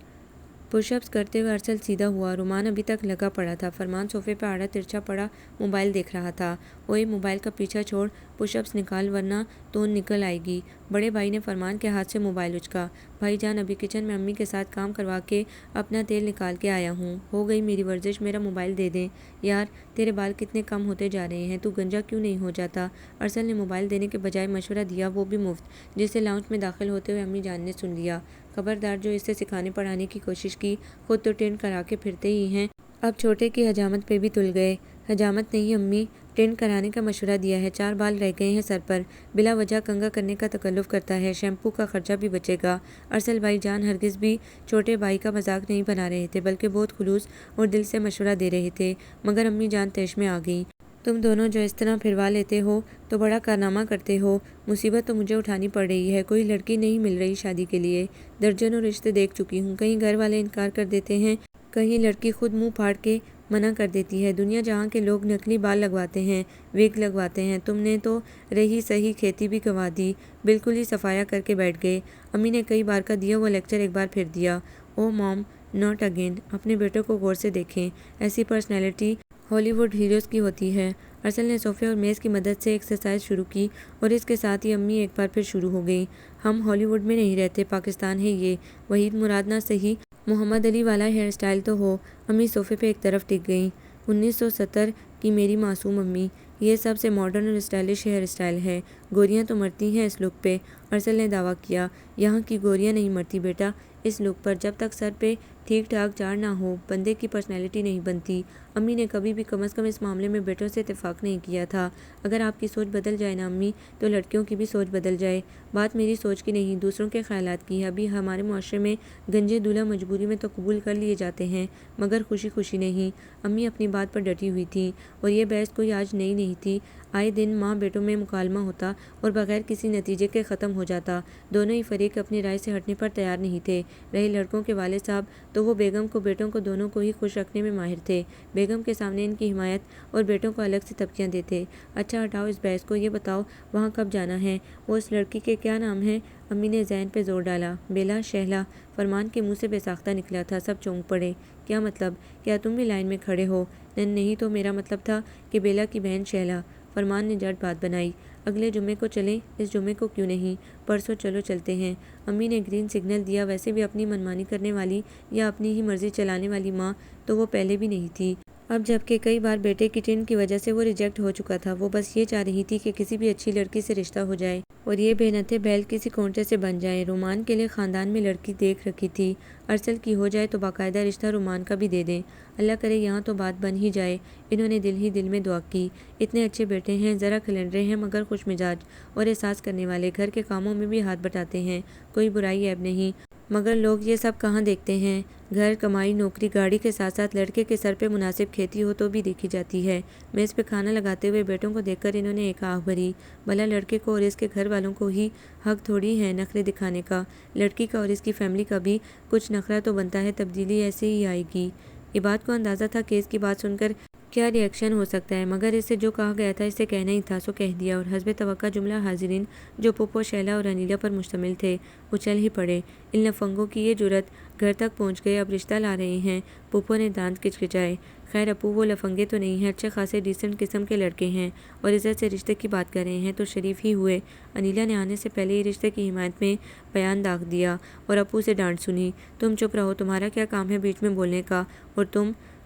پش اپس کرتے ہوئے ارسل سیدھا ہوا۔ رومان ابھی تک لگا پڑا تھا، فرمان صوفے پہ آڑا ترچھا پڑا موبائل دیکھ رہا تھا۔ اوئے موبائل کا پیچھا چھوڑ، پش اپس نکال ورنہ تون نکل آئے گی۔ بڑے بھائی نے فرمان کے ہاتھ سے موبائل اچکا۔ بھائی جان ابھی کچن میں امی کے ساتھ کام کروا کے اپنا تیل نکال کے آیا ہوں، ہو گئی میری ورزش، میرا موبائل دے دیں۔ یار تیرے بال کتنے کم ہوتے جا رہے ہیں، تو گنجا کیوں نہیں ہو جاتا؟ ارسل نے موبائل دینے کے بجائے مشورہ دیا، وہ بھی مفت، جسے لاؤنج میں داخل ہوتے ہوئے امی جان نے سن لیا۔ خبردار جو اسے سکھانے پڑھانے کی کوشش کی، خود تو ٹرین کرا کے پھرتے ہی ہیں، اب چھوٹے کی حجامت پہ بھی تل گئے۔ حجامت نہیں امی، ٹرین کرانے کا مشورہ دیا ہے، 4 بال رہ گئے ہیں سر پر، بلا وجہ کنگھا کرنے کا تکلف کرتا ہے، شیمپو کا خرچہ بھی بچے گا۔ ارسل بھائی جان ہرگز بھی چھوٹے بھائی کا مذاق نہیں بنا رہے تھے، بلکہ بہت خلوص اور دل سے مشورہ دے رہے تھے، مگر امی جان طیش میں آ گئیں۔ تم دونوں جو اس طرح پھروا لیتے ہو تو بڑا کارنامہ کرتے ہو، مصیبت تو مجھے اٹھانی پڑ رہی ہے، کوئی لڑکی نہیں مل رہی شادی کے لیے، درجنوں رشتے دیکھ چکی ہوں، کہیں گھر والے انکار کر دیتے ہیں، کہیں لڑکی خود منہ پھاڑ کے منع کر دیتی ہے، دنیا جہاں کے لوگ نکلی بال لگواتے ہیں، ویگ لگواتے ہیں، تم نے تو رہی سہی کھیتی بھی گنوا دی، بالکل ہی صفایا کر کے بیٹھ گئے۔ امی نے کئی بار کا دیا وہ لیکچر ایک بار پھر دیا۔ او موم، ناٹ اگین، اپنے بیٹوں کو غور سے دیکھیں، ایسی پرسنالٹی ہالی ووڈ ہیروز کی ہوتی ہے۔ ارسل نے صوفے اور میز کی مدد سے ایکسرسائز شروع کی اور اس کے ساتھ ہی امی ایک بار پھر شروع ہو گئیں۔ ہم ہالی ووڈ میں نہیں رہتے، پاکستان ہے یہ، وحید مراد نہ صحیح محمد علی والا ہیئر اسٹائل تو ہو۔ امی صوفے پہ ایک طرف ٹک گئیں۔ 1970 کی میری معصوم امی، یہ سب سے ماڈرن اور اسٹائلش ہیئر اسٹائل ہے، گوریاں تو مرتی ہیں اس لک پہ، ارسل نے دعویٰ کیا۔ یہاں کی گوریاں نہیں مرتی بیٹا اس لک پر، جب تک سر پہ ٹھیک ٹھاک جاڑ نہ ہو بندے کی پرسنالٹی نہیں بنتی۔ امی نے کبھی بھی کم از کم اس معاملے میں بیٹوں سے اتفاق نہیں کیا تھا۔ اگر آپ کی سوچ بدل جائے نا امی، تو لڑکیوں کی بھی سوچ بدل جائے۔ بات میری سوچ کی نہیں، دوسروں کے خیالات کی ہے۔ ابھی ہمارے معاشرے میں گنجے دولہا مجبوری میں تو قبول کر لیے جاتے ہیں، مگر خوشی خوشی نہیں۔ امی اپنی بات پر ڈٹی ہوئی تھیں، اور یہ بحث کوئی آج نئی نہیں تھی، آئے دن ماں بیٹوں میں مکالمہ ہوتا اور بغیر کسی نتیجے کے ختم ہو جاتا۔ دونوں ہی فریق اپنی رائے سے ہٹنے پر تیار نہیں تھے۔ رہے لڑکوں کے والد صاحب تو وہ بیگم کو بیٹوں کو دونوں کو ہی خوش رکھنے میں ماہر تھے، بیگم کے سامنے ان کی حمایت اور بیٹوں کو الگ سے تبکیاں دیتے۔ اچھا ہٹاؤ اس بحث کو، یہ بتاؤ وہاں کب جانا ہے، وہ اس لڑکی کے کیا نام ہے؟ امی نے ذہن پہ زور ڈالا۔ بیلا شہلا، فرمان کے منہ سے بے ساختہ نکلا تھا، سب چونک پڑے۔ کیا مطلب؟ کیا تم بھی لائن میں کھڑے ہو؟ نہیں تو میرا مطلب تھا کہ بیلا کی بہن شہلا، فرمان نے جٹ بات بنائی۔ اگلے جمعے کو چلیں؟ اس جمعے کو کیوں نہیں، پرسوں چلو چلتے ہیں۔ امی نے گرین سگنل دیا، ویسے بھی اپنی منمانی کرنے والی یا اپنی ہی مرضی چلانے والی ماں تو وہ پہلے بھی نہیں تھی۔ اب جبکہ کئی بار بیٹے کی ٹرین کی وجہ سے وہ ریجیکٹ ہو چکا تھا، وہ بس یہ چاہ رہی تھی کہ کسی بھی اچھی لڑکی سے رشتہ ہو جائے اور یہ بے نتھے بیل کسی کونٹے سے بن جائیں۔ رومان کے لیے خاندان میں لڑکی دیکھ رکھی تھی، ارسل کی ہو جائے تو باقاعدہ رشتہ رومان کا بھی دے دیں، اللہ کرے یہاں تو بات بن ہی جائے۔ انہوں نے دل ہی دل میں دعا کی، اتنے اچھے بیٹے ہیں، ذرا کھلنڈرے ہیں مگر خوش مزاج اور احساس کرنے والے، گھر کے کاموں میں بھی ہاتھ بٹاتے ہیں، کوئی برائی عیب نہیں، مگر لوگ یہ سب کہاں دیکھتے ہیں۔ گھر، کمائی، نوکری، گاڑی کے ساتھ ساتھ لڑکے کے سر پہ مناسب کھیتی ہو تو بھی دیکھی جاتی ہے۔ میز پہ کھانا لگاتے ہوئے بیٹوں کو دیکھ کر انہوں نے ایک آہ بھری، بھلا لڑکے کو اور اس کے گھر والوں کو ہی حق تھوڑی ہے نخرے دکھانے کا، لڑکی کا اور اس کی فیملی کا بھی کچھ نخرہ تو بنتا ہے، تبدیلی ایسے ہی آئے گی۔ عباد کو اندازہ تھا کہ اس کی بات سن کر کیا ری ایکشن ہو سکتا ہے، مگر اس سے جو کہا گیا تھا اسے کہنا ہی تھا، سو کہہ دیا، اور حسب توقع جملہ حاضرین جو پھپھو، شیلا اور انیلا پر مشتمل تھے اچھل ہی پڑے۔ ان لفنگوں کی یہ جرأت، گھر تک پہنچ گئے، اب رشتہ لا رہے ہیں۔ پھپھو نے دانت کچکچائے، خیر ابو وہ لفنگے تو نہیں ہیں، اچھے خاصے ڈیسنٹ قسم کے لڑکے ہیں، اور عزت سے رشتے کی بات کر رہے ہیں تو شریف ہی ہوئے۔ انیلا نے آنے سے پہلے ہی رشتے کی حمایت میں بیان داغ دیا اور ابو سے ڈانٹ سنی، تم چپ رہو، تمہارا کیا کام ہے بیچ میں بولنے کا، اور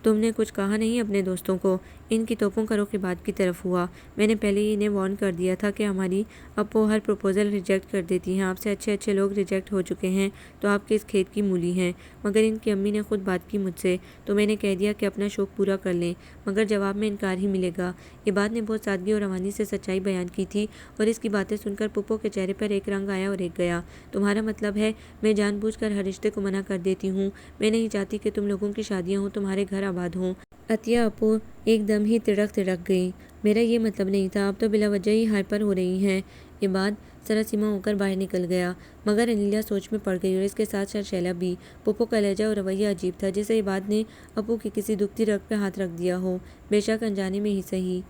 تم نے کچھ کہا نہیں اپنے دوستوں کو؟ ان کی توپوں کا رخ عباد کی طرف ہوا، میں نے پہلے ہی انہیں وارن کر دیا تھا کہ ہماری اپو ہر پروپوزل ریجیکٹ کر دیتی ہیں، آپ سے اچھے اچھے لوگ ریجیکٹ ہو چکے ہیں تو آپ کے اس کھیت کی مولی ہیں، مگر ان کی امی نے خود بات کی مجھ سے تو میں نے کہہ دیا کہ اپنا شوق پورا کر لیں، مگر جواب میں انکار ہی ملے گا۔ عباد نے بہت سادگی اور روانی سے سچائی بیان کی تھی، اور اس کی باتیں سن کر پھپھو کے چہرے پر ایک رنگ آیا اور ایک گیا۔ تمہارا مطلب ہے میں جان بوجھ کر ہر رشتے کو منع کر دیتی ہوں؟ میں نہیں چاہتی کہ تم لوگوں کی شادیاں ہوں، تمہارے گھر آباد ہوں۔ عطیہ اپو ایک دم ہی تڑک گئی، میرا یہ مطلب نہیں تھا، اب تو بلا وجہ ہی ہائپر ہو رہی ہیں۔ عباد سراسیمہ ہو کر باہر نکل گیا، مگر انیلا سوچ میں پڑ گئی اور اس کے ساتھ ساتھ شیلا بھی۔ پھپھو کا لہجہ اور رویہ عجیب تھا، جیسے عباد نے ابو کی کسی دکھتی رگ پہ ہاتھ رکھ دیا ہو، بے شک انجانے میں ہی صحیح۔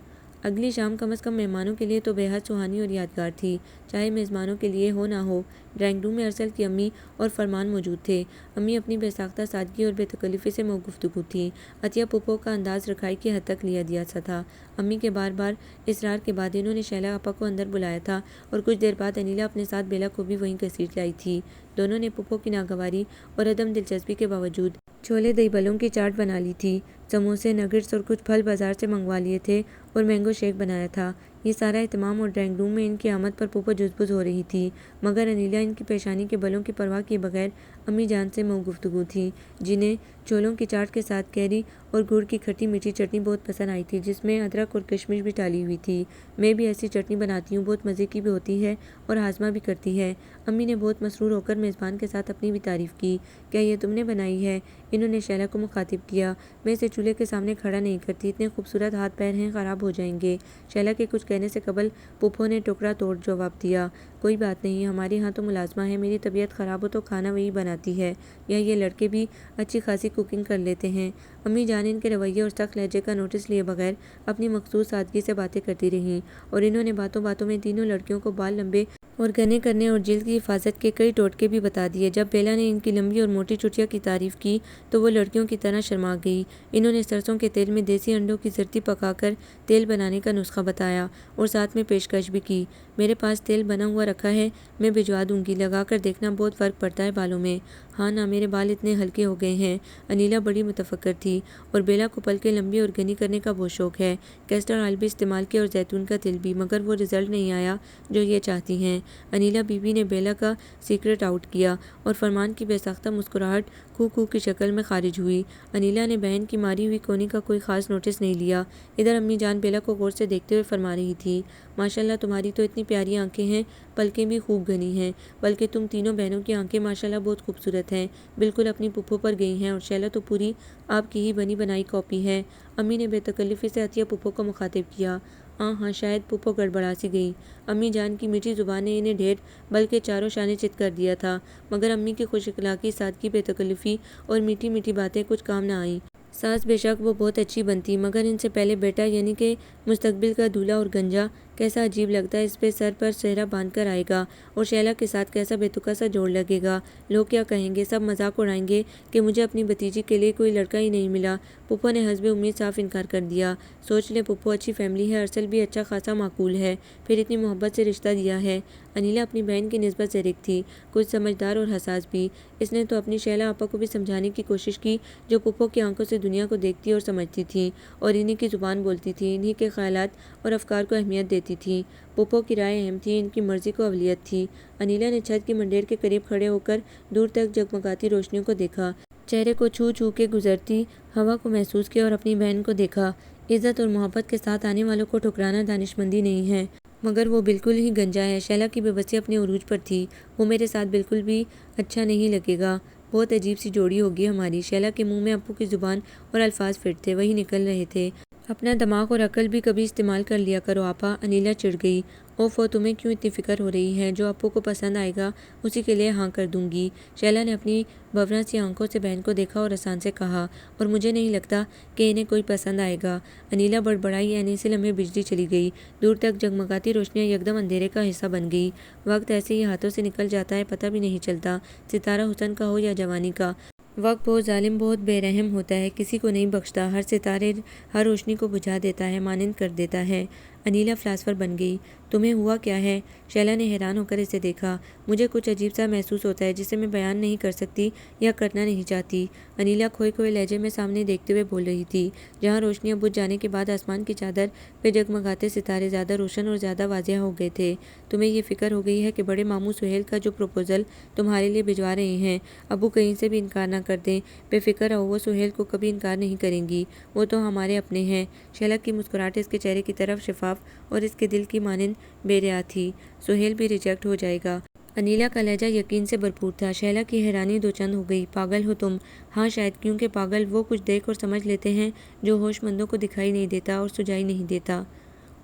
اگلی شام کم از کم مہمانوں کے لیے تو بے حد سہانی اور یادگار تھی، چاہے میزبانوں کے لیے ہو نہ ہو۔ ڈرائنگ روم میں ارسل کی امی اور فرمان موجود تھے۔ امی اپنی بے ساختہ سادگی اور بے تکلفی سے گفتگو تھی۔ عطیہ پھپھو کا انداز رکھائی کی حد تک لیا دیا سا تھا۔ امی کے بار بار اصرار کے بعد انہوں نے شیلا آپا کو اندر بلایا تھا، اور کچھ دیر بعد انیلا اپنے ساتھ بیلا کو بھی وہیں گھسیٹ لائی تھی۔ دونوں نے پھپھو کی ناگواری اور عدم دلچسپی کے باوجود چھولے دہی بھلوں کی چاٹ بنا لی تھی، سموسے، نگٹس اور کچھ پھل بازار سے منگوا لیے تھے اور مینگو شیک بنایا تھا۔ یہ سارا اہتمام اور ڈرائنگ روم میں ان کی آمد پر پھپھو جزبز ہو رہی تھی، مگر انیلا ان کی پیشانی کے بلوں کی پرواہ کیے بغیر امی جان سے گفتگو تھی، جنہیں چھولوں کی چاٹ کے ساتھ کیری اور گڑ کی کھٹی میٹھی چٹنی بہت پسند آئی تھی، جس میں ادرک اور کشمش بھی ڈالی ہوئی تھی۔ میں بھی ایسی چٹنی بناتی ہوں، بہت مزے کی بھی ہوتی ہے اور ہاضمہ بھی کرتی ہے۔ امی نے بہت مسرور ہو کر میزبان کے ساتھ اپنی بھی تعریف کی۔ کیا یہ تم نے بنائی ہے؟ انہوں نے شیلا کو مخاطب کیا۔ میں اسے چولہے کے سامنے کھڑا نہیں کرتی، اتنے خوبصورت ہاتھ پیر ہیں، خراب ہو جائیں گے۔ شیلا کے کچھ کہنے سے قبل پھپھو نے ٹکڑا توڑ جواب دیا، کوئی بات نہیں، ہمارے یہاں تو ملازمہ ہے، میری طبیعت خراب ہو تو کھانا وہی بناتی ہے، یا یہ لڑکے بھی اچھی خاصی کوکنگ کر لیتے ہیں۔ امی جان ان کے رویے اور سخت لہجے کا نوٹس لیے بغیر اپنی مخصوص سادگی سے باتیں کرتی رہیں، اور انہوں نے باتوں باتوں میں تینوں لڑکیوں کو بال لمبے اور گھنے کرنے اور جلد کی حفاظت کے کئی ٹوٹکے بھی بتا دیے۔ جب بیلا نے ان کی لمبی اور موٹی چٹیا کی تعریف کی تو وہ لڑکیوں کی طرح شرما گئی۔ انہوں نے سرسوں کے تیل میں دیسی انڈوں کی زردی پکا کر تیل بنانے کا نسخہ بتایا اور ساتھ میں پیشکش بھی کی، میرے پاس تیل بنا ہوا رکھا ہے، میں بھجوا دوں گی، لگا کر دیکھنا، بہت فرق پڑتا ہے بالوں میں۔ ہاں نا، میرے بال اتنے ہلکے ہو گئے ہیں۔ انیلا بڑی متفکر تھی، اور بیلا کو پلکیں لمبی اور گھنی کرنے کا بہت شوق ہے، کیسٹر آئل بھی استعمال کیا اور زیتون کا تیل بھی، مگر وہ رزلٹ نہیں آیا جو یہ چاہتی ہیں۔ انیلا بی بی نے بیلا کا سیکرٹ آؤٹ کیا، اور فرمان کی بے ساختہ مسکراہٹ کھو کھو کی شکل میں خارج ہوئی۔ انیلا نے بہن کی ماری ہوئی کونی کا کوئی خاص نوٹس نہیں لیا۔ ادھر امی جان بیلا کو غور سے دیکھتے ہوئے فرما رہی تھی، ماشاءاللہ تمہاری تو اتنی پیاری آنکھیں ہیں، پلکیں بھی خوب گھنی ہیں، بلکہ تم تینوں بہنوں کی آنکھیں ماشاءاللہ بہت خوبصورت ہیں، بالکل اپنی پھپھو پر گئی ہیں، اور شیلا تو پوری آپ کی ہی بنی بنائی کاپی ہے۔ امی نے بے تکلفی سے عطیہ پھپھو کو مخاطب کیا۔ ہاں شاید، پھپھو گڑبڑا سی گئی۔ امی جان کی میٹھی زبان نے انہیں ڈھیر بلکہ چاروں شانے چت کر دیا تھا، مگر امی کی خوش اخلاقی، سادگی، بے تکلفی اور میٹھی میٹھی باتیں کچھ کام نہ آئیں۔ ساس بے شک وہ بہت اچھی بنتی، مگر ان سے پہلے بیٹا یعنی کہ مستقبل کا دولہا اور گنجا کیسا عجیب لگتا ہے، اس پہ سر پر سہرا باندھ کر آئے گا اور شیلا کے ساتھ کیسا بےتکا سا جوڑ لگے گا۔ لوگ کیا کہیں گے، سب مذاق اڑائیں گے کہ مجھے اپنی بھتیجی کے لیے کوئی لڑکا ہی نہیں ملا۔ پھپھو نے حسب امید صاف انکار کر دیا۔ سوچ لیں، پھپھو اچھی فیملی ہے، ارسل بھی اچھا خاصا معقول ہے، پھر اتنی محبت سے رشتہ دیا ہے۔ انیلا اپنی بہن کی نسبت زرق تھی، کچھ سمجھدار اور حساس بھی۔ اس نے تو اپنی شیلا آپا کو بھی سمجھانے کی کوشش کی، جو پھپھو کی آنکھوں سے دنیا کو دیکھتی اور سمجھتی تھی اور انہی کی زبان بولتی تھی، انہی کے خیالات اور افکار کو اہمیت دیتی تھی۔ پھپھو کی رائے اہم تھی، ان کی مرضی کو اولویت تھی۔ انیلا نے چھت کی منڈیر کے قریب کھڑے ہو کر دور تک جگمگاتی روشنیوں کو دیکھا، چہرے کو چھو چھو کے گزرتی ہوا کو محسوس کیا اور اپنی بہن کو دیکھا۔ عزت اور محبت کے ساتھ آنے والوں کو ٹھکرانا دانشمندی نہیں ہے، مگر وہ بالکل ہی گنجا ہے۔ شیلا کی بے بسی اپنے عروج پر تھی۔ وہ میرے ساتھ بالکل بھی اچھا نہیں لگے گا، بہت عجیب سی جوڑی ہوگی ہماری۔ شیلا کے منہ میں ابو کی زبان اور الفاظ فٹ تھے، وہی نکل رہے تھے۔ اپنا دماغ اور عقل بھی کبھی استعمال کر لیا کرو آپا۔ انیلا چڑ گئی۔ اوف، تمہیں کیوں اتنی فکر ہو رہی ہے؟ جو ابو کو پسند آئے گا اسی کے لیے ہاں کر دوں گی۔ شیلا نے اپنی بھنورا سی آنکھوں سے بہن کو دیکھا اور آسان سے کہا، اور مجھے نہیں لگتا کہ انہیں کوئی پسند آئے گا۔ انیلا بڑبڑائی، اینے سے لمحے بجلی چلی گئی، دور تک جگمگاتی روشنیاں یکدم اندھیرے کا حصہ بن گئی۔ وقت ایسے ہی ہاتھوں سے نکل جاتا ہے، پتہ بھی نہیں چلتا، ستارہ حسن کا ہو یا جوانی کا۔ وقت بہت ظالم، بہت بے رحم ہوتا ہے، کسی کو نہیں بخشتا، ہر ستارے ہر روشنی کو بجھا دیتا ہے، مانند کر دیتا ہے۔ انیلا فلاسفر بن گئی۔ تمہیں ہوا کیا ہے؟ شیلا نے حیران ہو کر اسے دیکھا۔ مجھے کچھ عجیب سا محسوس ہوتا ہے جسے میں بیان نہیں کر سکتی یا کرنا نہیں چاہتی۔ انیلا کھوئے کھوئے لہجے میں سامنے دیکھتے ہوئے بول رہی تھی، جہاں روشنیاں بجھ جانے کے بعد آسمان کی چادر پہ جگمگاتے ستارے زیادہ روشن اور زیادہ واضح ہو گئے تھے۔ تمہیں یہ فکر ہو گئی ہے کہ بڑے ماموں سہیل کا جو پروپوزل تمہارے لیے بھجوا رہے ہیں، ابو کہیں سے بھی انکار نہ کر دیں۔ بے فکر رہو، وہ سہیل کو کبھی انکار نہیں کریں گی، وہ تو ہمارے اپنے ہیں۔ شیلا کی مسکراہٹ اس کے چہرے کی طرف شفاف اور اس کے دل کی مانند بے ریا تھی۔ سہیل بھی ریجیکٹ ہو جائے گا؟ انیلا کا لہجہ یقین سے بھرپور تھا۔ شیلا کی حیرانی دوچند ہو گئی۔ پاگل ہو تم؟ ہاں شاید، کیونکہ پاگل وہ کچھ دیکھ اور سمجھ لیتے ہیں جو ہوش مندوں کو دکھائی نہیں دیتا اور سجائی نہیں دیتا۔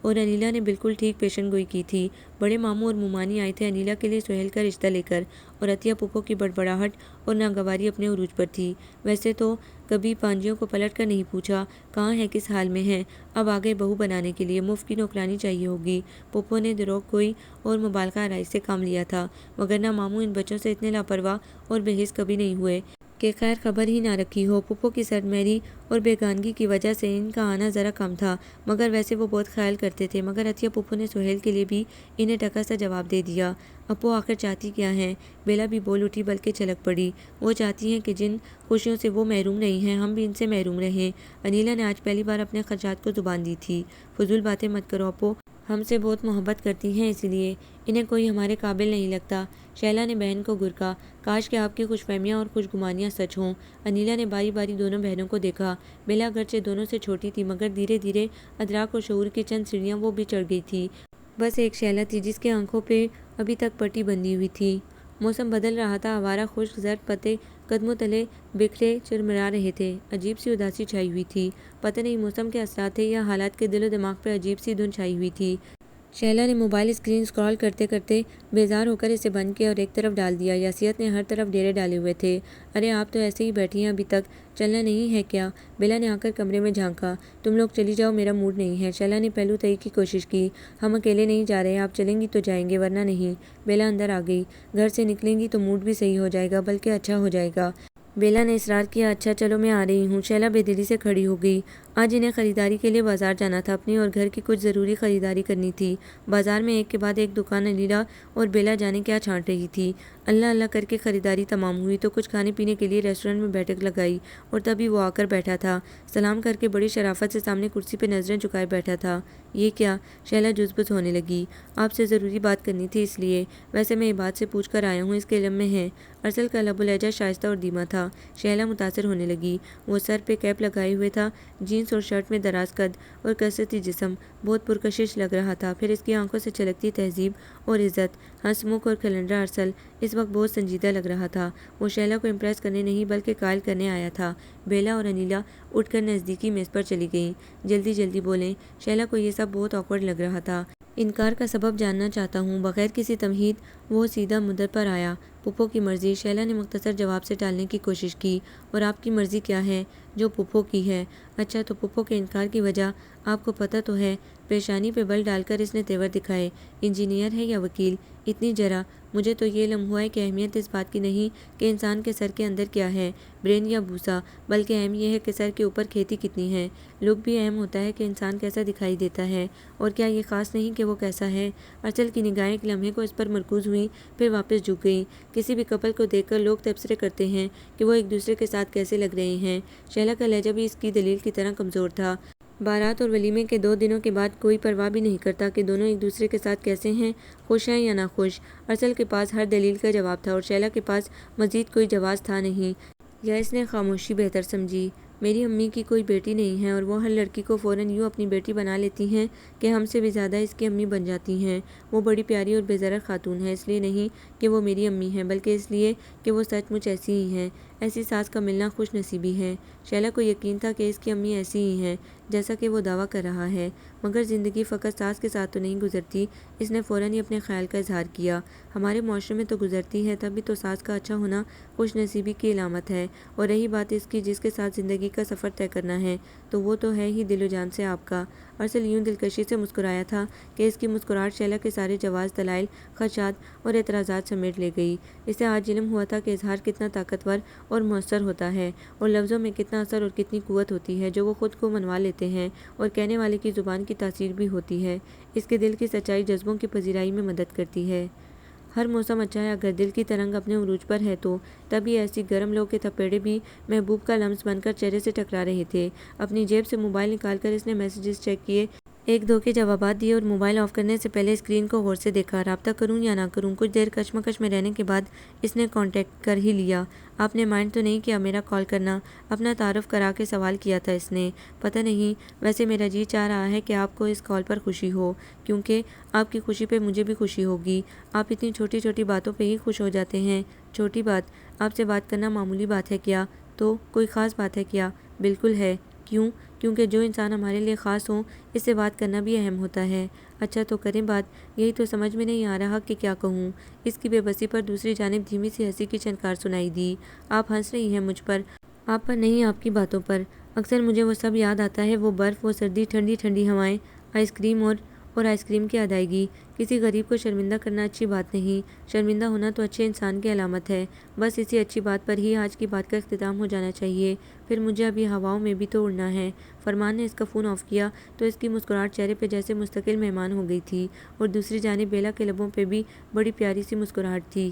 اور انیلا نے بالکل ٹھیک پیشن گوئی کی تھی۔ بڑے ماموں اور مومانی آئے تھے انیلا کے لیے سہیل کا رشتہ لے کر، اور عطیہ پھپھو کی بڑبڑاہٹ اور ناگواری اپنے عروج پر تھی۔ ویسے تو کبھی پانجیوں کو پلٹ کر نہیں پوچھا کہاں ہیں، کس حال میں ہیں۔ اب آ گئے بہو بنانے کے لیے، مفت کی نوکرانی چاہیے ہوگی۔ پھپھو نے دروغ گوئی اور مبالغہ آرائی سے کام لیا تھا، وگرنہ ماموں ان بچوں سے اتنے لاپرواہ اور بے حس کبھی نہیں ہوئے کہ خیر خبر ہی نہ رکھی ہو۔ پھپھو کی سرد مہری اور بیگانگی کی وجہ سے ان کا آنا ذرا کم تھا، مگر ویسے وہ بہت خیال کرتے تھے۔ مگر عطیہ پھپھو نے سہیل کے لیے بھی انہیں ٹکا سا جواب دے دیا۔ ابو آخر چاہتی کیا ہیں؟ بیلا بھی بول اٹھی بلکہ چھلک پڑی۔ وہ چاہتی ہیں کہ جن خوشیوں سے وہ محروم نہیں ہیں، ہم بھی ان سے محروم رہیں۔ انیلا نے آج پہلی بار اپنے خدشات کو زبان دی تھی۔ فضول باتیں مت کرو ابو، ہم سے بہت محبت کرتی ہیں، اس لیے انہیں کوئی ہمارے قابل نہیں لگتا۔ شیلا نے بہن کو گرکا۔ کاش کہ آپ کی خوش فہمیاں اور خوش گمانیاں سچ ہوں۔ انیلا نے باری باری دونوں بہنوں کو دیکھا۔ بیلا اگرچہ دونوں سے چھوٹی تھی، مگر دھیرے دھیرے ادراک اور شعور کی چند سیڑھیاں وہ بھی چڑھ گئی تھی۔ بس ایک شیلا تھی جس کی آنکھوں پہ ابھی تک پٹی بندھی ہوئی تھی۔ موسم بدل رہا تھا، آوارہ خشک زرد پتے قدموں تلے بکھرے چرمرا رہے تھے، عجیب سی اداسی چھائی ہوئی تھی۔ پتہ نہیں موسم کے اثرات تھے یا حالات کے دل و دماغ پہ عجیب سی دھن چھائی ہوئی تھی۔ شیلا نے موبائل اسکرین اسکرال کرتے کرتے بیزار ہو کر اسے بند کیا اور ایک طرف ڈال دیا۔ یاسیت نے ہر طرف ڈیرے ڈالے ہوئے تھے۔ ارے آپ تو ایسے ہی بیٹھی ہیں ابھی تک، چلنا نہیں ہے کیا؟ بیلا نے آ کر کمرے میں جھانکا۔ تم لوگ چلی جاؤ، میرا موڈ نہیں ہے۔ شیلا نے پہلو تئی کی کوشش کی۔ ہم اکیلے نہیں جا رہے، آپ چلیں گی تو جائیں گے، ورنہ نہیں۔ بیلا اندر آ گئی۔ گھر سے نکلیں گی تو موڈ بھی صحیح ہو جائے گا، بلکہ اچھا ہو جائے گا۔ بیلا نے اصرار کیا۔ اچھا چلو میں آ رہی ہوں۔ شیلا بے دلی سے کھڑی ہو گئی۔ آج انہیں خریداری کے لیے بازار جانا تھا، اپنی اور گھر کی کچھ ضروری خریداری کرنی تھی۔ بازار میں ایک کے بعد ایک دکان انیلا اور بیلا جانے کیا چھانٹ رہی تھی۔ اللہ اللہ کر کے خریداری تمام ہوئی تو کچھ کھانے پینے کے لیے ریسٹورنٹ میں بیٹھک لگائی، اور تبھی وہ آ کر بیٹھا تھا۔ سلام کر کے بڑی شرافت سے سامنے کرسی پہ نظریں جھکائے بیٹھا تھا۔ یہ کیا؟ شیلا جزبز ہونے لگی۔ آپ سے ضروری بات کرنی تھی، اس لیے۔ ویسے میں یہ بات سے پوچھ کر آیا ہوں، اس کے علم میں ہے؟ ارسل کا لب و لہجہ شائستہ اور دھیما تھا۔ شیلا متاثر ہونے لگی۔ وہ سر پہ کیپ لگائے ہوئے تھا، جینس اور شرٹ میں دراز قد اور کثرتی جسم، بہت پرکشش لگ رہا تھا۔ پھر اس کی آنکھوں سے چھلکتی تہذیب اور عزت، ہنس مکھ اور کھلنڈرا ارسل اس وقت بہت سنجیدہ لگ رہا تھا۔ وہ شیلا کو امپریس کرنے نہیں بلکہ قائل کرنے آیا تھا۔ بیلا اور انیلا اٹھ کر نزدیکی میز پر چلی گئیں۔ جلدی جلدی بولیں۔ شیلا کو یہ سب بہت آکورڈ لگ رہا تھا۔ انکار کا سبب جاننا چاہتا ہوں۔ بغیر کسی تمہید وہ سیدھا مدعا پر آیا۔ پھپھو کی مرضی؟ شیلا نے مختصر جواب سے ٹالنے کی کوشش کی۔ اور آپ کی مرضی کیا ہے؟ جو پھپھو کی ہے۔ اچھا، تو پھپھو کے انکار کی وجہ آپ کو پتہ تو ہے؟ پیشانی پہ بل ڈال کر اس نے تیور دکھائے۔ انجینئر ہے یا وکیل؟ اتنی جرا! مجھے تو یہ علم ہوا ہے کہ اہمیت اس بات کی نہیں کہ انسان کے سر کے اندر کیا ہے، برین یا بھوسا، بلکہ اہم یہ ہے کہ سر کے اوپر کھیتی کتنی ہے۔ لک بھی اہم ہوتا ہے کہ انسان کیسا دکھائی دیتا ہے، اور کیا یہ خاص نہیں کہ وہ کیسا ہے۔ ارسل کی نگاہیں ایک لمحے کو اس پر مرکوز ہوئیں، پھر واپس جھک گئیں۔ کسی بھی کپل کو دیکھ کر لوگ تبصرے کرتے ہیں کہ وہ ایک دوسرے کے ساتھ کیسے لگ رہے ہیں۔ شیلا کا لہجہ بھی اس کی دلیل کی طرح کمزور تھا۔ بارات اور ولیمے کے 2 دنوں کے بعد کوئی پرواہ بھی نہیں کرتا کہ دونوں ایک دوسرے کے ساتھ کیسے ہیں، خوش ہیں یا ناخوش۔ ارسل کے پاس ہر دلیل کا جواب تھا اور شیلا کے پاس مزید کوئی جواز تھا نہیں، یا اس نے خاموشی بہتر سمجھی۔ میری امی کی کوئی بیٹی نہیں ہے اور وہ ہر لڑکی کو فوراً یوں اپنی بیٹی بنا لیتی ہیں کہ ہم سے بھی زیادہ اس کی امی بن جاتی ہیں۔ وہ بڑی پیاری اور بے ضرر خاتون ہے، اس لیے نہیں کہ وہ میری امی ہیں، بلکہ اس لیے کہ وہ سچ مچ ایسی ہی ہیں۔ ایسی ساس کا ملنا خوش نصیبی ہے۔ شیلا کو یقین تھا کہ اس کی امی ایسی ہی ہیں جیسا کہ وہ دعویٰ کر رہا ہے، مگر زندگی فقط ساس کے ساتھ تو نہیں گزرتی۔ اس نے فوراً ہی اپنے خیال کا اظہار کیا۔ ہمارے معاشرے میں تو گزرتی ہے، تب بھی تو ساس کا اچھا ہونا خوش نصیبی کی علامت ہے، اور رہی بات اس کی جس کے ساتھ زندگی کا سفر طے کرنا ہے، تو وہ تو ہے ہی دل و جان سے آپ کا۔ ارسل یوں دلکشی سے مسکرایا تھا کہ اس کی مسکراہٹ شیلا کے سارے جواز، دلائل، خدشات اور اعتراضات سمیٹ لے گئی۔ اسے آج علم ہوا تھا کہ اظہار کتنا طاقتور اور مؤثر ہوتا ہے، اور لفظوں میں کتنا اثر اور کتنی قوت ہوتی ہے جو وہ خود کو منوا لیتے ہیں، اور کہنے والے کی زبان کی تاثیر بھی ہوتی ہے۔ اس کے دل کی سچائی جذبوں کی پذیرائی میں مدد کرتی ہے۔ ہر موسم اچھا ہے اگر دل کی ترنگ اپنے عروج پر ہے تو۔ تبھی ایسی گرم لو کے تھپیڑے بھی محبوب کا لمس بن کر چہرے سے ٹکرا رہے تھے۔ اپنی جیب سے موبائل نکال کر اس نے میسیجز چیک کیے، 1-2 کے جوابات دیے اور موبائل آف کرنے سے پہلے اسکرین کو غور سے دیکھا۔ رابطہ کروں یا نہ کروں؟ کچھ دیر کشمکش میں رہنے کے بعد اس نے کانٹیکٹ کر ہی لیا۔ آپ نے مائنڈ تو نہیں کیا میرا کال کرنا؟ اپنا تعارف کرا کے سوال کیا تھا اس نے۔ پتہ نہیں، ویسے میرا جی چاہ رہا ہے کہ آپ کو اس کال پر خوشی ہو، کیونکہ آپ کی خوشی پہ مجھے بھی خوشی ہوگی۔ آپ اتنی چھوٹی چھوٹی باتوں پہ ہی خوش ہو جاتے ہیں۔ چھوٹی بات؟ آپ سے بات کرنا معمولی بات ہے کیا؟ تو کوئی خاص بات ہے کیا؟ بالکل ہے۔ کیوں؟ کیونکہ جو انسان ہمارے لیے خاص ہوں اس سے بات کرنا بھی اہم ہوتا ہے۔ اچھا تو کریں بات، یہی تو سمجھ میں نہیں آ رہا کہ کیا کہوں۔ اس کی بے بسی پر دوسری جانب دھیمی سی ہنسی کی چھنکار سنائی دی۔ آپ ہنس رہی ہیں مجھ پر؟ آپ پر نہیں، آپ کی باتوں پر۔ اکثر مجھے وہ سب یاد آتا ہے، وہ برف، وہ سردی، ٹھنڈی ٹھنڈی ہوائیں، آئس کریم اور آئس کریم کی ادائیگی۔ کسی غریب کو شرمندہ کرنا اچھی بات نہیں، شرمندہ ہونا تو اچھے انسان کی علامت ہے۔ بس اسی اچھی بات پر ہی آج کی بات کا اختتام ہو جانا چاہیے، پھر مجھے ابھی ہواؤں میں بھی تو اڑنا ہے۔ فرمان نے اس کا فون آف کیا تو اس کی مسکراہٹ چہرے پہ جیسے مستقل مہمان ہو گئی تھی، اور دوسری جانب بیلا کے لبوں پہ بھی بڑی پیاری سی مسکراہٹ تھی۔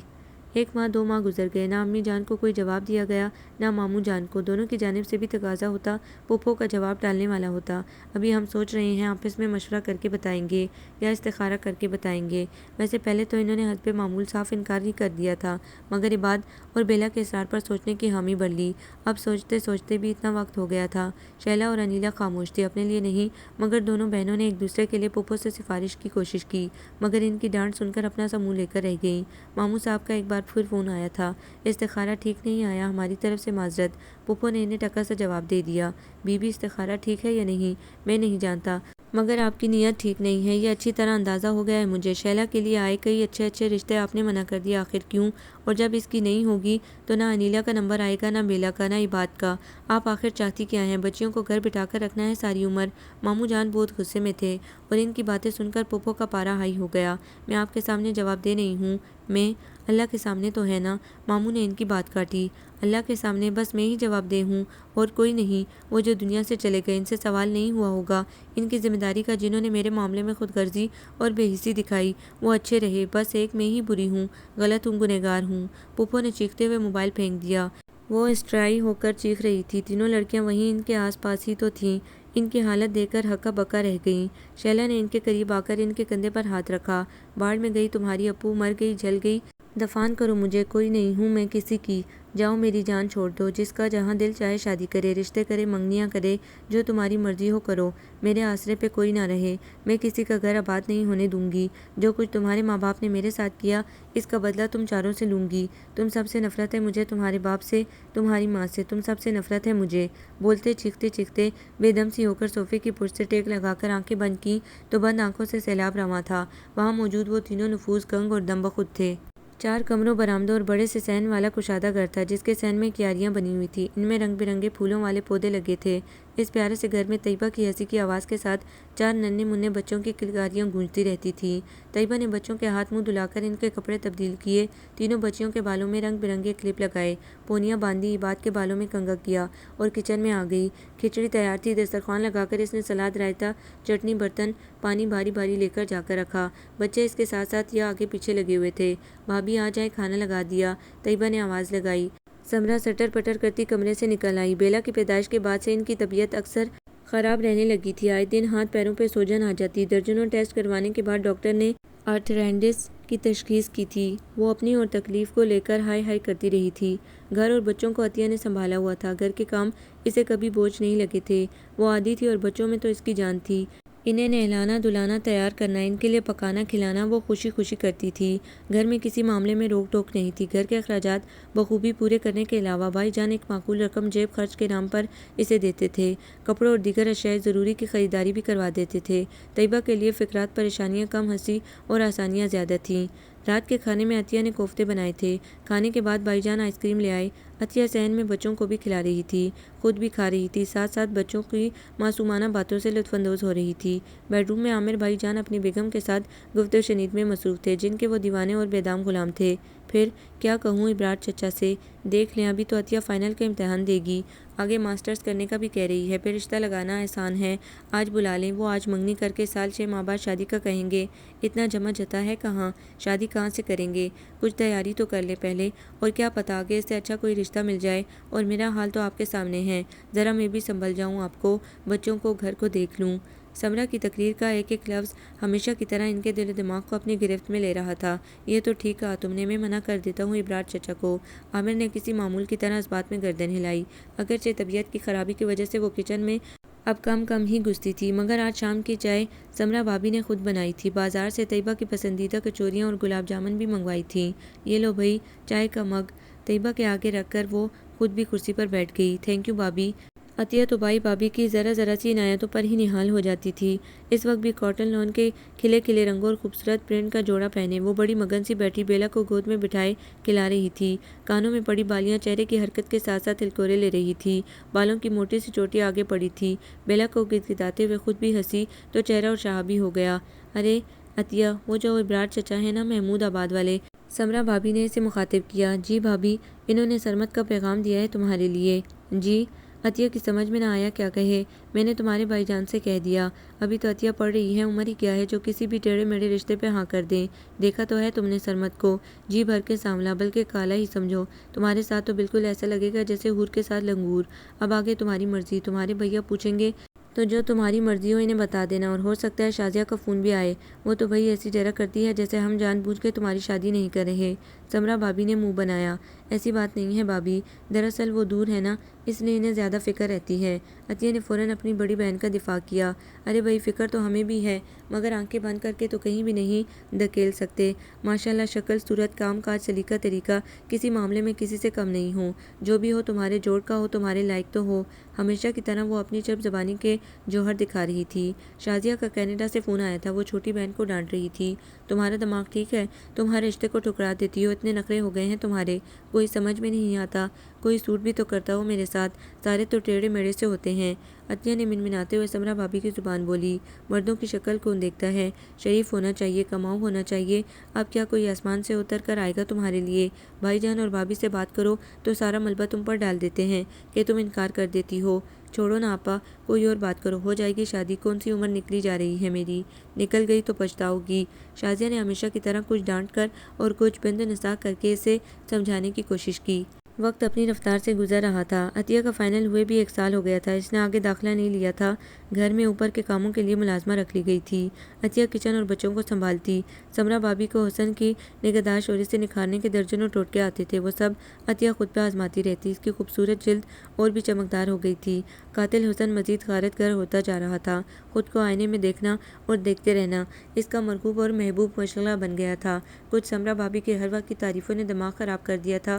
1 ماہ 2 ماہ گزر گئے، نہ امی جان کو کوئی جواب دیا گیا، نہ ماموں جان کو۔ دونوں کی جانب سے بھی تقاضا ہوتا، پھوپھو کا جواب ڈالنے والا ہوتا۔ ابھی ہم سوچ رہے ہیں، آپس میں مشورہ کر کے بتائیں گے، یا استخارہ کر کے بتائیں گے۔ ویسے پہلے تو انہوں نے حسب معمول صاف انکار ہی کر دیا تھا، مگر عباد اور بیلا کے اصرار پر سوچنے کی حامی بھر لی۔ اب سوچتے سوچتے بھی اتنا وقت ہو گیا تھا۔ شیلا اور انیلا خاموش تھی، اپنے لیے نہیں، مگر دونوں بہنوں نے ایک دوسرے کے لیے پھوپھو سے سفارش کی کوشش کی، مگر ان کی ڈانٹ سن کر اپنا سا منہ لے کر رہ گئیں۔ ماموں صاحب کا ایک بار پھر فون آیا تھا، استخارہ ٹھیک نہیں آیا، ہماری طرف سے معذرت۔ پھوپھو نے انہیں ٹکا سا جواب دے دیا، بی بی استخارہ ٹھیک ہے یا نہیں میں نہیں جانتا، مگر آپ کی نیت ٹھیک نہیں ہے، یہ اچھی طرح اندازہ ہو گیا ہے مجھے۔ شیلا کے لیے آئے کئی اچھے اچھے رشتے آپ نے منع کر دیا، آخر کیوں؟ اور جب اس کی نہیں ہوگی تو نہ انیلا کا نمبر آئے گا، نہ بیلا کا، نہ عباد کا۔ آپ آخر چاہتی کیا ہیں؟ بچیوں کو گھر بٹھا کر رکھنا ہے ساری عمر؟ ماموں جان بہت غصے میں تھے، اور ان کی باتیں سن کر پھوپھو کا پارا ہائی ہو گیا۔ میں آپ کے سامنے جواب دہ نہیں ہوں، میں اللہ کے سامنے تو ہے نا؟ ماموں نے ان کی بات کاٹی۔ اللہ کے سامنے بس میں ہی جواب دہ ہوں اور کوئی نہیں؟ وہ جو دنیا سے چلے گئے، ان سے سوال نہیں ہوا ہوگا ان کی ذمہ داری کا، جنہوں نے میرے معاملے میں خود غرضی اور بے حسی دکھائی، وہ اچھے رہے، بس ایک میں ہی بری ہوں، غلط ہوں، گنہگار ہوں۔ پھوپھو نے چیختے ہوئے موبائل پھینک دیا۔ وہ اسٹرائی ہو کر چیخ رہی تھی، تینوں لڑکیاں وہیں ان کے آس پاس ہی تو تھیں۔ ان کی حالت دیکھ کر ہکا بکا رہ گئیں۔ شیلا نے ان کے قریب آ کر ان کے کندھے پر ہاتھ رکھا۔ باڑ میں گئی تمہاری اپو، مر گئی، جل گئی، دفان کرو مجھے، کوئی نہیں ہوں میں کسی کی، جاؤ میری جان چھوڑ دو، جس کا جہاں دل چاہے شادی کرے، رشتے کرے، منگنیاں کرے، جو تمہاری مرضی ہو کرو، میرے آسرے پہ کوئی نہ رہے، میں کسی کا گھر آباد نہیں ہونے دوں گی، جو کچھ تمہارے ماں باپ نے میرے ساتھ کیا اس کا بدلہ تم چاروں سے لوں گی، تم سب سے نفرت ہے مجھے، تمہارے باپ سے، تمہاری ماں سے، تم سب سے نفرت ہے مجھے۔ بولتے چیختے چیختے بے دم سی ہو کر صوفے کی پشت سے ٹیک لگا کر آنکھیں بند کی تو بند آنکھوں سے سیلاب رواں تھا۔ وہاں موجود وہ تینوں نفوس گنگ اور دم بخود تھے۔ 4 کمروں، برآمدوں اور بڑے سے صحن والا کشادہ گھر تھا، جس کے صحن میں کیاریاں بنی ہوئی تھیں، ان میں رنگ برنگے پھولوں والے پودے لگے تھے۔ اس پیارے سے گھر میں طیبہ کی ہنسی کی آواز کے ساتھ 4 ننھے منھے بچوں کی کلکاریاں گونجتی رہتی تھیں۔ طیبہ نے بچوں کے ہاتھ منہ دھلا کر ان کے کپڑے تبدیل کیے، تینوں بچیوں کے بالوں میں رنگ برنگے کلپ لگائے، پونیاں باندھی، عباد کے بالوں میں کنگھا کیا اور کچن میں آ گئی۔ کھچڑی تیار تھی، دسترخوان لگا کر اس نے سلاد، رائتا، چٹنی، برتن، پانی بھاری بھاری لے کر جا کر رکھا۔ بچے اس کے ساتھ ساتھ یا آگے پیچھے لگے ہوئے تھے۔ بھابھی آ جائیں، کھانا لگا دیا، طیبہ نے آواز لگائی۔ سمرا سٹر پٹر کرتی کمرے سے نکل آئی۔ بیلا کی پیدائش کے بعد سے ان کی طبیعت اکثر خراب رہنے لگی تھی۔ آئے دن ہاتھ پیروں پہ سوجن آ جاتی۔ درجنوں ٹیسٹ کروانے کے بعد ڈاکٹر نے آرتھرائنڈس کی تشخیص کی تھی۔ وہ اپنی اور تکلیف کو لے کر ہائے ہائے کرتی رہی تھی۔ گھر اور بچوں کو عطیہ نے سنبھالا ہوا تھا۔ گھر کے کام اسے کبھی بوجھ نہیں لگے تھے۔ وہ عادی تھی اور بچوں میں تو اس کی جان تھی۔ انہیں نہلانا دھلانا، تیار کرنا، ان کے لیے پکانا کھلانا وہ خوشی خوشی کرتی تھی۔ گھر میں کسی معاملے میں روک ٹوک نہیں تھی۔ گھر کے اخراجات بخوبی پورے کرنے کے علاوہ بھائی جان ایک معقول رقم جیب خرچ کے نام پر اسے دیتے تھے۔ کپڑوں اور دیگر اشیاء ضروری کی خریداری بھی کروا دیتے تھے۔ طیبہ کے لیے فکرات پریشانیاں کم، ہنسی اور آسانیاں زیادہ تھیں۔ رات کے کھانے میں عطیہ نے کوفتے بنائے تھے۔ کھانے کے بعد بھائی جان آئس کریم لے آئے۔ عطیہ صحن میں بچوں کو بھی کھلا رہی تھی، خود بھی کھا رہی تھی، ساتھ ساتھ بچوں کی معصومانہ باتوں سے لطف اندوز ہو رہی تھی۔ بیڈ روم میں عامر بھائی جان اپنی بیگم کے ساتھ گفت و شنید میں مصروف تھے، جن کے وہ دیوانے اور بے دام غلام تھے۔ پھر کیا کہوں ابرار چچا سے، دیکھ لیں ابھی تو عطیہ فائنل کا امتحان دے گی، آگے ماسٹرز کرنے کا بھی کہہ رہی ہے، پھر رشتہ لگانا آسان ہے، آج بلا لیں، وہ آج منگنی کر کے سال 6 ماہ بعد شادی کا کہیں گے، اتنا جمع جتا ہے کہاں، شادی کہاں سے کریں گے، کچھ تیاری تو کر لیں پہلے، اور کیا پتہ آگے اس سے اچھا کوئی رشتہ مل جائے، اور میرا حال تو آپ کے سامنے ہے، ذرا میں بھی سنبھل جاؤں، آپ کو، بچوں کو، گھر کو دیکھ لوں۔ سمرا کی تقریر کا ایک ایک لفظ ہمیشہ کی طرح ان کے دل و دماغ کو اپنی گرفت میں لے رہا تھا۔ یہ تو ٹھیک کہا تم نے، میں منع کر دیتا ہوں ابرار چچا کو۔ عامر نے کسی معمول کی طرح اس بات میں گردن ہلائی۔ اگرچہ طبیعت کی خرابی کی وجہ سے وہ کچن میں اب کم کم ہی گھستی تھی، مگر آج شام کی چائے سمرا بھابھی نے خود بنائی تھی۔ بازار سے طیبہ کی پسندیدہ کچوریاں اور گلاب جامن بھی منگوائی تھیں۔ یہ لو بھئی، چائے کا مگ، طیبہ کے آگے رکھ کر وہ خود بھی کرسی پر بیٹھ گئی۔ تھینک یو بھابھی۔ عطیہ تو بھائی بھابھی کی ذرا ذرا سی عنایتوں پر ہی نہال ہو جاتی تھی۔ اس وقت بھی کاٹن لون کے کھلے کھلے رنگوں اور خوبصورت پرنٹ کا جوڑا پہنے وہ بڑی مگن سی بیٹھی بیلا کو گود میں بٹھائے کھلا رہی تھی۔ کانوں میں پڑی بالیاں چہرے کی حرکت کے ساتھ ساتھ ہلکورے لے رہی تھی۔ بالوں کی موٹی سی چوٹی آگے پڑی تھی۔ بیلا کو گدگداتے ہوئے خود بھی ہنسی تو چہرہ اور شہابی ہو گیا۔ ارے عطیہ، وہ جو ابرار چچا ہے نا محمود آباد والے، سمرا بھابھی نے اسے مخاطب کیا۔ جی بھابھی، انہوں نے سرمد کا پیغام دیا ہے تمہارے لیے۔ جی؟ عطیہ کی سمجھ میں نہ آیا کیا کہے۔ میں نے تمہارے بھائی جان سے کہہ دیا۔ ابھی تو عطیہ پڑھ رہی ہے، عمر ہی کیا ہے جو کسی بھی ٹیڑھے میڑھے رشتے پہ ہاں کر دیں۔ دیکھا تو ہے تم نے سرمد کو، جی بھر کے سانولا، بلکہ کالا ہی سمجھو، تمہارے ساتھ تو بالکل ایسا لگے گا جیسے حور کے ساتھ لنگور۔ اب آگے تمہاری مرضی، تمہارے بھیا پوچھیں گے تو جو تمہاری مرضی ہو انہیں بتا دینا، اور ہو سکتا ہے شازیہ کا فون بھی آئے، وہ تو بھئی ایسی ڈرا کرتی ہے جیسے ہم جان بوجھ کے تمہاری شادی نہیں کر رہے۔ سمرا بھابھی نے منہ بنایا۔ ایسی بات نہیں ہے بھابھی، دراصل وہ دور ہے نا، اس لیے انہیں زیادہ فکر رہتی ہے۔ عطیہ نے فوراً اپنی بڑی بہن کا دفاع کیا۔ ارے بھائی فکر تو ہمیں بھی ہے، مگر آنکھیں بند کر کے تو کہیں بھی نہیں دھکیل سکتے۔ ماشاءاللہ شکل صورت کام کاج سلیقہ طریقہ کسی معاملے میں کسی سے کم نہیں ہوں، جو بھی ہو تمہارے جوڑ کا ہو، تمہارے لائق تو ہو۔ ہمیشہ کی طرح وہ اپنی چپ زبانی کے جوہر دکھا رہی تھی۔ شازیہ کا کینیڈا سے فون آیا تھا، وہ چھوٹی بہن کو ڈانٹ رہی تھی۔ تمہارا دماغ ٹھیک ہے؟ تم ہر رشتے کو ٹھکرا دیتی ہو، اتنے نخرے ہو گئے ہیں تمہارے، کوئی سمجھ میں نہیں آتا، کوئی سوٹ بھی تو کرتا ہو میرے ساتھ، سارے تو ٹیڑھے میڑھے سے ہوتے ہیں۔ عطیہ نے منمناتے ہوئے سمرا بھابھی کی زبان بولی۔ مردوں کی شکل کون دیکھتا ہے، شریف ہونا چاہیے، کماؤ ہونا چاہیے، اب کیا کوئی آسمان سے اتر کر آئے گا تمہارے لیے؟ بھائی جان اور بھابھی سے بات کرو تو سارا ملبہ تم پر ڈال دیتے ہیں کہ تم انکار کر دیتی ہو۔ چھوڑو نا آپا، کوئی اور بات کرو، ہو جائے گی شادی، کون سی عمر نکلی جا رہی ہے میری، نکل گئی تو پچھتاؤ گی۔ شازیہ نے ہمیشہ کی طرح کچھ ڈانٹ کر اور کچھ بند نساق کر کے اسے سمجھانے کی کوشش کی۔ وقت اپنی رفتار سے گزر رہا تھا۔ عطیہ کا فائنل ہوئے بھی 1 سال ہو گیا تھا، اس نے آگے داخلہ نہیں لیا تھا۔ گھر میں اوپر کے کاموں کے لیے ملازمہ رکھ لی گئی تھی۔ عطیہ کچن اور بچوں کو سنبھالتی۔ سمرا بھابھی کو حسن کی نگہداشت اور اسے نکھارنے کے درجنوں ٹوٹکے آتے تھے، وہ سب عطیہ خود پہ آزماتی رہتی۔ اس کی خوبصورت جلد اور بھی چمکدار ہو گئی تھی۔ قاتل حسن مزید غارت گر ہوتا جا رہا تھا۔ خود کو آئینے میں دیکھنا اور دیکھتے رہنا اس کا مرغوب اور محبوب مشغلہ بن گیا تھا۔ کچھ سمرا بھابھی کے ہر وقت کی تعریفوں نے دماغ خراب کر دیا تھا،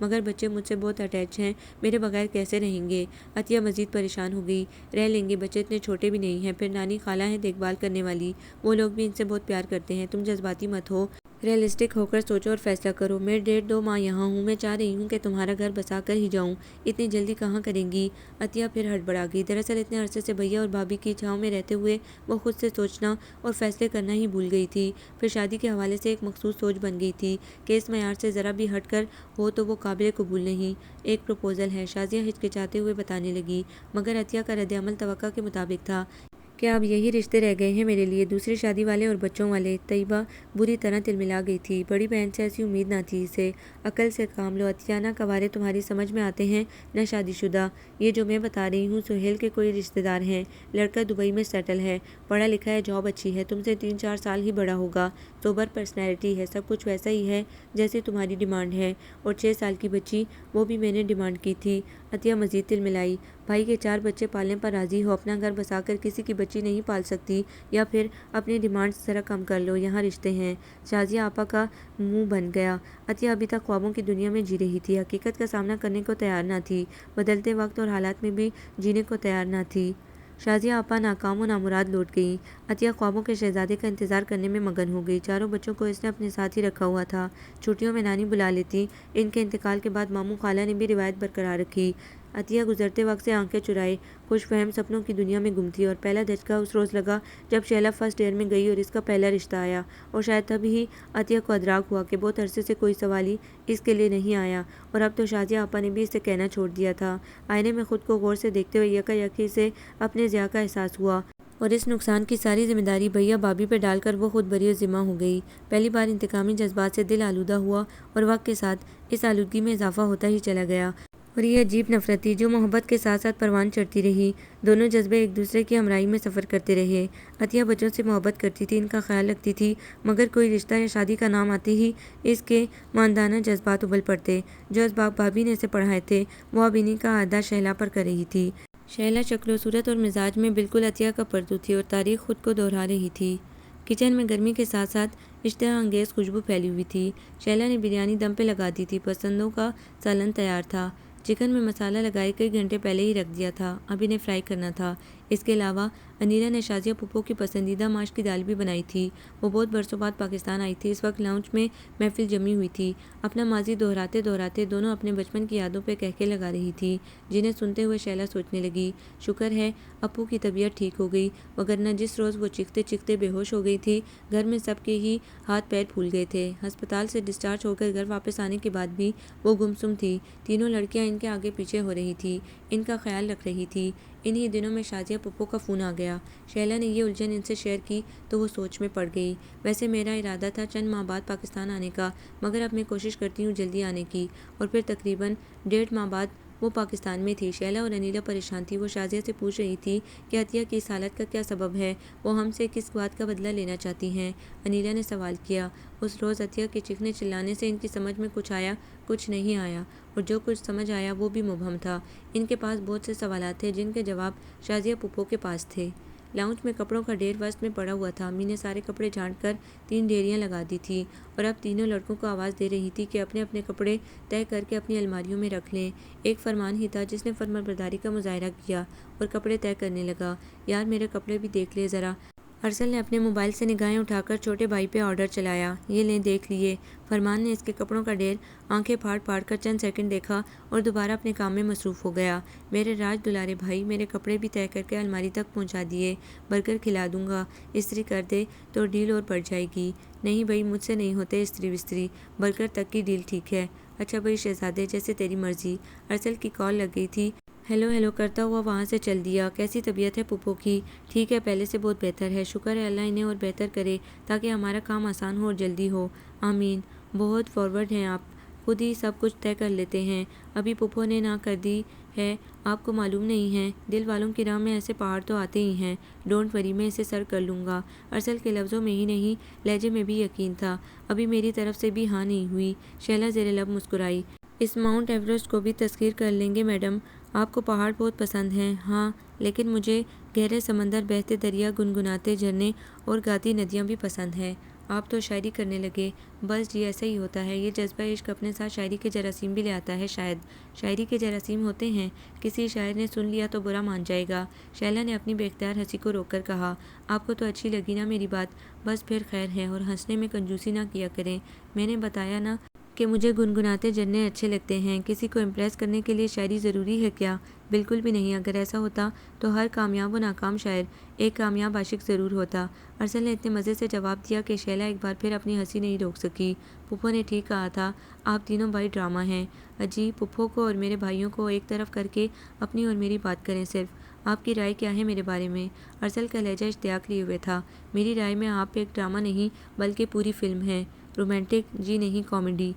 مگر بچے مجھ سے بہت اٹیچ ہیں، میرے بغیر کیسے رہیں گے؟ عطیہ مزید پریشان ہو گئی۔ رہ لیں گے، بچے اتنے چھوٹے بھی نہیں ہیں، پھر نانی خالہ ہیں دیکھ بھال کرنے والی، وہ لوگ بھی ان سے بہت پیار کرتے ہیں، تم جذباتی مت ہو، ریئلسٹک ہو کر سوچو اور فیصلہ کرو۔ میں 1.5-2 ماہ یہاں ہوں، میں چاہ رہی ہوں کہ تمہارا گھر بسا کر ہی جاؤں، اتنی جلدی کہاں کریں گی؟ عطیہ پھر ہڑبڑا گئی۔ دراصل اتنے عرصے سے بھیا اور بھابھی کی چھاؤں میں رہتے ہوئے وہ خود سے سوچنا اور فیصلے کرنا ہی بھول گئی تھی۔ پھر شادی کے حوالے سے ایک مخصوص سوچ بن گئی تھی کہ اس معیار سے ذرا بھی ہٹ کر ہو تو وہ قابل قبول نہیں۔ ایک پروپوزل ہے، شازیہ ہچکچاتے ہوئے بتانے لگی، مگر عطیہ کا رد عمل توقع کے مطابق تھا کہ اب یہی رشتے رہ گئے ہیں میرے لیے، دوسری شادی والے اور بچوں والے۔ طیبہ بری طرح تلملا گئی تھی، بڑی بہن سے ایسی امید نہ تھی اسے۔ عقل سے کام لو عطیہ، نہ کنوارے تمہاری سمجھ میں آتے ہیں نہ شادی شدہ۔ یہ جو میں بتا رہی ہوں سہیل کے کوئی رشتے دار ہیں، لڑکا دبئی میں سیٹل ہے، پڑھا لکھا ہے، جاب اچھی ہے، تم سے 3-4 سال ہی بڑا ہوگا، سوبر پرسنالٹی ہے، سب کچھ ویسا ہی ہے جیسے تمہاری ڈیمانڈ ہے، اور 6 سال کی بچی، وہ بھی میں نے ڈیمانڈ کی تھی۔ عطیہ مزید تلملائی، بھائی کے 4 بچے پالنے پر راضی ہو، اپنا گھر بسا کر کسی کی بچی نہیں پال سکتی، یا پھر اپنی ڈیمانڈز ذرا کم کر لو، یہاں رشتے ہیں۔ شازیہ آپا کا منہ بن گیا۔ عطیہ ابھی تک خوابوں کی دنیا میں جی رہی تھی، حقیقت کا سامنا کرنے کو تیار نہ تھی، بدلتے وقت اور حالات میں بھی جینے کو تیار نہ تھی۔ شازیہ آپا ناکام و نامراد لوٹ گئیں۔ عطیہ خوابوں کے شہزادے کا انتظار کرنے میں مگن ہو گئی۔ 4 بچوں کو اس نے اپنے ساتھ ہی رکھا ہوا تھا، چھٹیوں میں نانی بلا لیتی، ان کے انتقال کے بعد ماموں خالہ نے بھی روایت برقرار رکھی۔ عطیہ گزرتے وقت سے آنکھیں چرائے خوش فہم سپنوں کی دنیا میں گم تھی، اور پہلا دھچکا اس روز لگا جب شیلا فرسٹ ایئر میں گئی اور اس کا پہلا رشتہ آیا، اور شاید تب ہی عطیہ کو ادراک ہوا کہ بہت عرصے سے کوئی سوال ہی اس کے لیے نہیں آیا، اور اب تو شازیہ آپا نے بھی اسے کہنا چھوڑ دیا تھا۔ آئینے میں خود کو غور سے دیکھتے ہوئے یکا یک سے اپنے ضیاع کا احساس ہوا، اور اس نقصان کی ساری ذمہ داری بھیا بھابھی پہ ڈال کر وہ خود بری ذمہ ہو گئی۔ پہلی بار انتقامی جذبات سے دل آلودہ ہوا، اور وقت کے ساتھ اس آلودگی میں اضافہ ہوتا ہی چلا گیا، اور یہ عجیب نفرت تھی جو محبت کے ساتھ ساتھ پروان چڑھتی رہی۔ دونوں جذبے ایک دوسرے کی ہمراہی میں سفر کرتے رہے۔ عطیہ بچوں سے محبت کرتی تھی، ان کا خیال رکھتی تھی، مگر کوئی رشتہ یا شادی کا نام آتے ہی اس کے ماندانہ جذبات ابل پڑتے۔ جو اسباب بھابھی نے اسے پڑھائے تھے وہ اب انہی کا ادا شہلا پر کر رہی تھی۔ شہلا شکل و صورت اور مزاج میں بالکل عطیہ کا پرتو تھی، اور تاریخ خود کو دہرا رہی تھی۔ کچن میں گرمی کے ساتھ ساتھ اشتہا انگیز خوشبو پھیلی ہوئی تھی۔ شیلا نے بریانی دم پہ لگا دی تھی، پسندوں کا سالن تیار تھا، چکن میں مسالہ لگائے کئی گھنٹے پہلے ہی رکھ دیا تھا، اب انہیں فرائی کرنا تھا۔ اس کے علاوہ انیلا نے شازیہ پھپھو کی پسندیدہ ماش کی دال بھی بنائی تھی، وہ بہت برسوں بعد پاکستان آئی تھی۔ اس وقت لاؤنج میں محفل جمی ہوئی تھی، اپنا ماضی دہراتے دہراتے دونوں اپنے بچپن کی یادوں پہ کہکے لگا رہی تھی، جنہیں سنتے ہوئے شیلا سوچنے لگی، شکر ہے اپو کی طبیعت ٹھیک ہو گئی، وگرنہ جس روز وہ چیختے چیختے بے ہوش ہو گئی تھی، گھر میں سب کے ہی ہاتھ پیر پھول گئے تھے۔ ہسپتال سے ڈسچارج ہو کر گھر واپس آنے کے بعد بھی وہ گمسم تھی، تینوں لڑکیاں ان کے آگے پیچھے ہو رہی تھی، ان کا خیال رکھ رہی تھی۔ انہی دنوں میں شازیہ پھپھو کا فون آ گیا۔ شیلا نے یہ الجھن ان سے شیئر کی تو وہ سوچ میں پڑ گئی۔ ویسے میرا ارادہ تھا چند ماہ بعد پاکستان آنے کا، مگر اب میں کوشش کرتی ہوں جلدی آنے کی، اور پھر تقریباً 1.5 ماہ بعد وہ پاکستان میں تھی۔ شیلا اور انیلا پریشان تھی، وہ شازیہ سے پوچھ رہی تھی کہ عطیہ کی اس حالت کا کیا سبب ہے، وہ ہم سے کس بات کا بدلہ لینا چاہتی ہیں؟ انیلا نے سوال کیا۔ اس روز عطیہ کے چیخنے چلانے سے ان کی سمجھ میں کچھ آیا، کچھ نہیں آیا، اور جو کچھ سمجھ آیا وہ بھی مبہم تھا۔ ان کے پاس بہت سے سوالات تھے جن کے جواب شازیہ پھپھو کے پاس تھے۔ لاؤنج میں کپڑوں کا ڈھیر وسط میں پڑا ہوا تھا، امی نے سارے کپڑے جھاڑ کر 3 ڈھیریاں لگا دی تھی، اور اب تینوں لڑکوں کو آواز دے رہی تھی کہ اپنے اپنے کپڑے طے کر کے اپنی الماریوں میں رکھ لیں۔ ایک فرمان ہی تھا جس نے فرمانبرداری کا مظاہرہ کیا اور کپڑے طے کرنے لگا۔ یار میرے کپڑے بھی دیکھ لے ذرا۔ ارسل نے اپنے موبائل سے نگاہیں اٹھا کر چھوٹے بھائی پہ آرڈر چلایا۔ یہ لیں دیکھ لیے۔ فرمان نے اس کے کپڑوں کا ڈھیر آنکھیں پھاڑ پھاڑ کر چند سیکنڈ دیکھا اور دوبارہ اپنے کام میں مصروف ہو گیا۔ میرے راج دلارے بھائی، میرے کپڑے بھی طے کر کے الماری تک پہنچا دیے، برگر کھلا دوں گا، استری کر دے تو ڈیل اور بڑھ جائے گی۔ نہیں بھائی مجھ سے نہیں ہوتے استری وستری، برگر تک کی ڈیل ٹھیک ہے۔ اچھا بھائی شہزادے، جیسے تیری مرضی۔ ارسل کی کال لگ گئی تھی، ہیلو ہیلو کرتا ہوا وہاں سے چل دیا۔ کیسی طبیعت ہے پھپھو کی؟ ٹھیک ہے، پہلے سے بہت بہتر ہے، شکر ہے اللہ انہیں اور بہتر کرے تاکہ ہمارا کام آسان ہو اور جلدی ہو، آمین۔ بہت فارورڈ ہیں آپ، خود ہی سب کچھ طے کر لیتے ہیں۔ ابھی پھپھو نے نہ کر دی ہے، آپ کو معلوم نہیں ہے، دل والوں کی راہ میں ایسے پہاڑ تو آتے ہی ہیں، ڈونٹ وری میں اسے سر کر لوں گا۔ ارسل کے لفظوں میں ہی نہیں لہجے میں بھی یقین تھا۔ ابھی میری طرف سے بھی ہاں نہیں ہوئی۔ شیلا زیر لب مسکرائی۔ اس ماؤنٹ ایورسٹ کو بھی تسخیر کر لیں گے میڈم، آپ کو پہاڑ بہت پسند ہیں۔ ہاں لیکن مجھے گہرے سمندر، بہتے دریا، گنگناتے جھرنے اور گاتی ندیاں بھی پسند ہیں۔ آپ تو شاعری کرنے لگے۔ بس جی ایسا ہی ہوتا ہے، یہ جذبہ عشق اپنے ساتھ شاعری کے جراثیم بھی لے آتا ہے شاید۔ شاعری کے جراثیم ہوتے ہیں، کسی شاعر نے سن لیا تو برا مان جائے گا۔ شیلا نے اپنی بے اختیار ہنسی کو روک کر کہا، آپ کو تو اچھی لگی نا میری بات؟ بس پھر خیر ہے، اور ہنسنے میں کنجوسی نہ کیا کریں۔ میں نے بتایا نا کہ مجھے گنگناتے جھرنے اچھے لگتے ہیں۔ کسی کو امپریس کرنے کے لیے شاعری ضروری ہے کیا؟ بالکل بھی نہیں۔ اگر ایسا ہوتا تو ہر کامیاب و ناکام شاعر ایک کامیاب عاشق ضرور ہوتا۔ ارسل نے اتنے مزے سے جواب دیا کہ شیلا ایک بار پھر اپنی ہنسی نہیں روک سکی۔ پھپھو نے ٹھیک کہا تھا، آپ تینوں بھائی ڈرامہ ہیں۔ اجی پھپھو کو اور میرے بھائیوں کو ایک طرف کر کے اپنی اور میری بات کریں صرف۔ آپ کی رائے کیا ہے میرے بارے میں؟ ارسل کا لہجہ اشتیاق لیے ہوئے تھا۔ میری رائے میں آپ ایک ڈرامہ نہیں بلکہ پوری فلم ہیں۔ رومانٹک جی نہیں، کامیڈی۔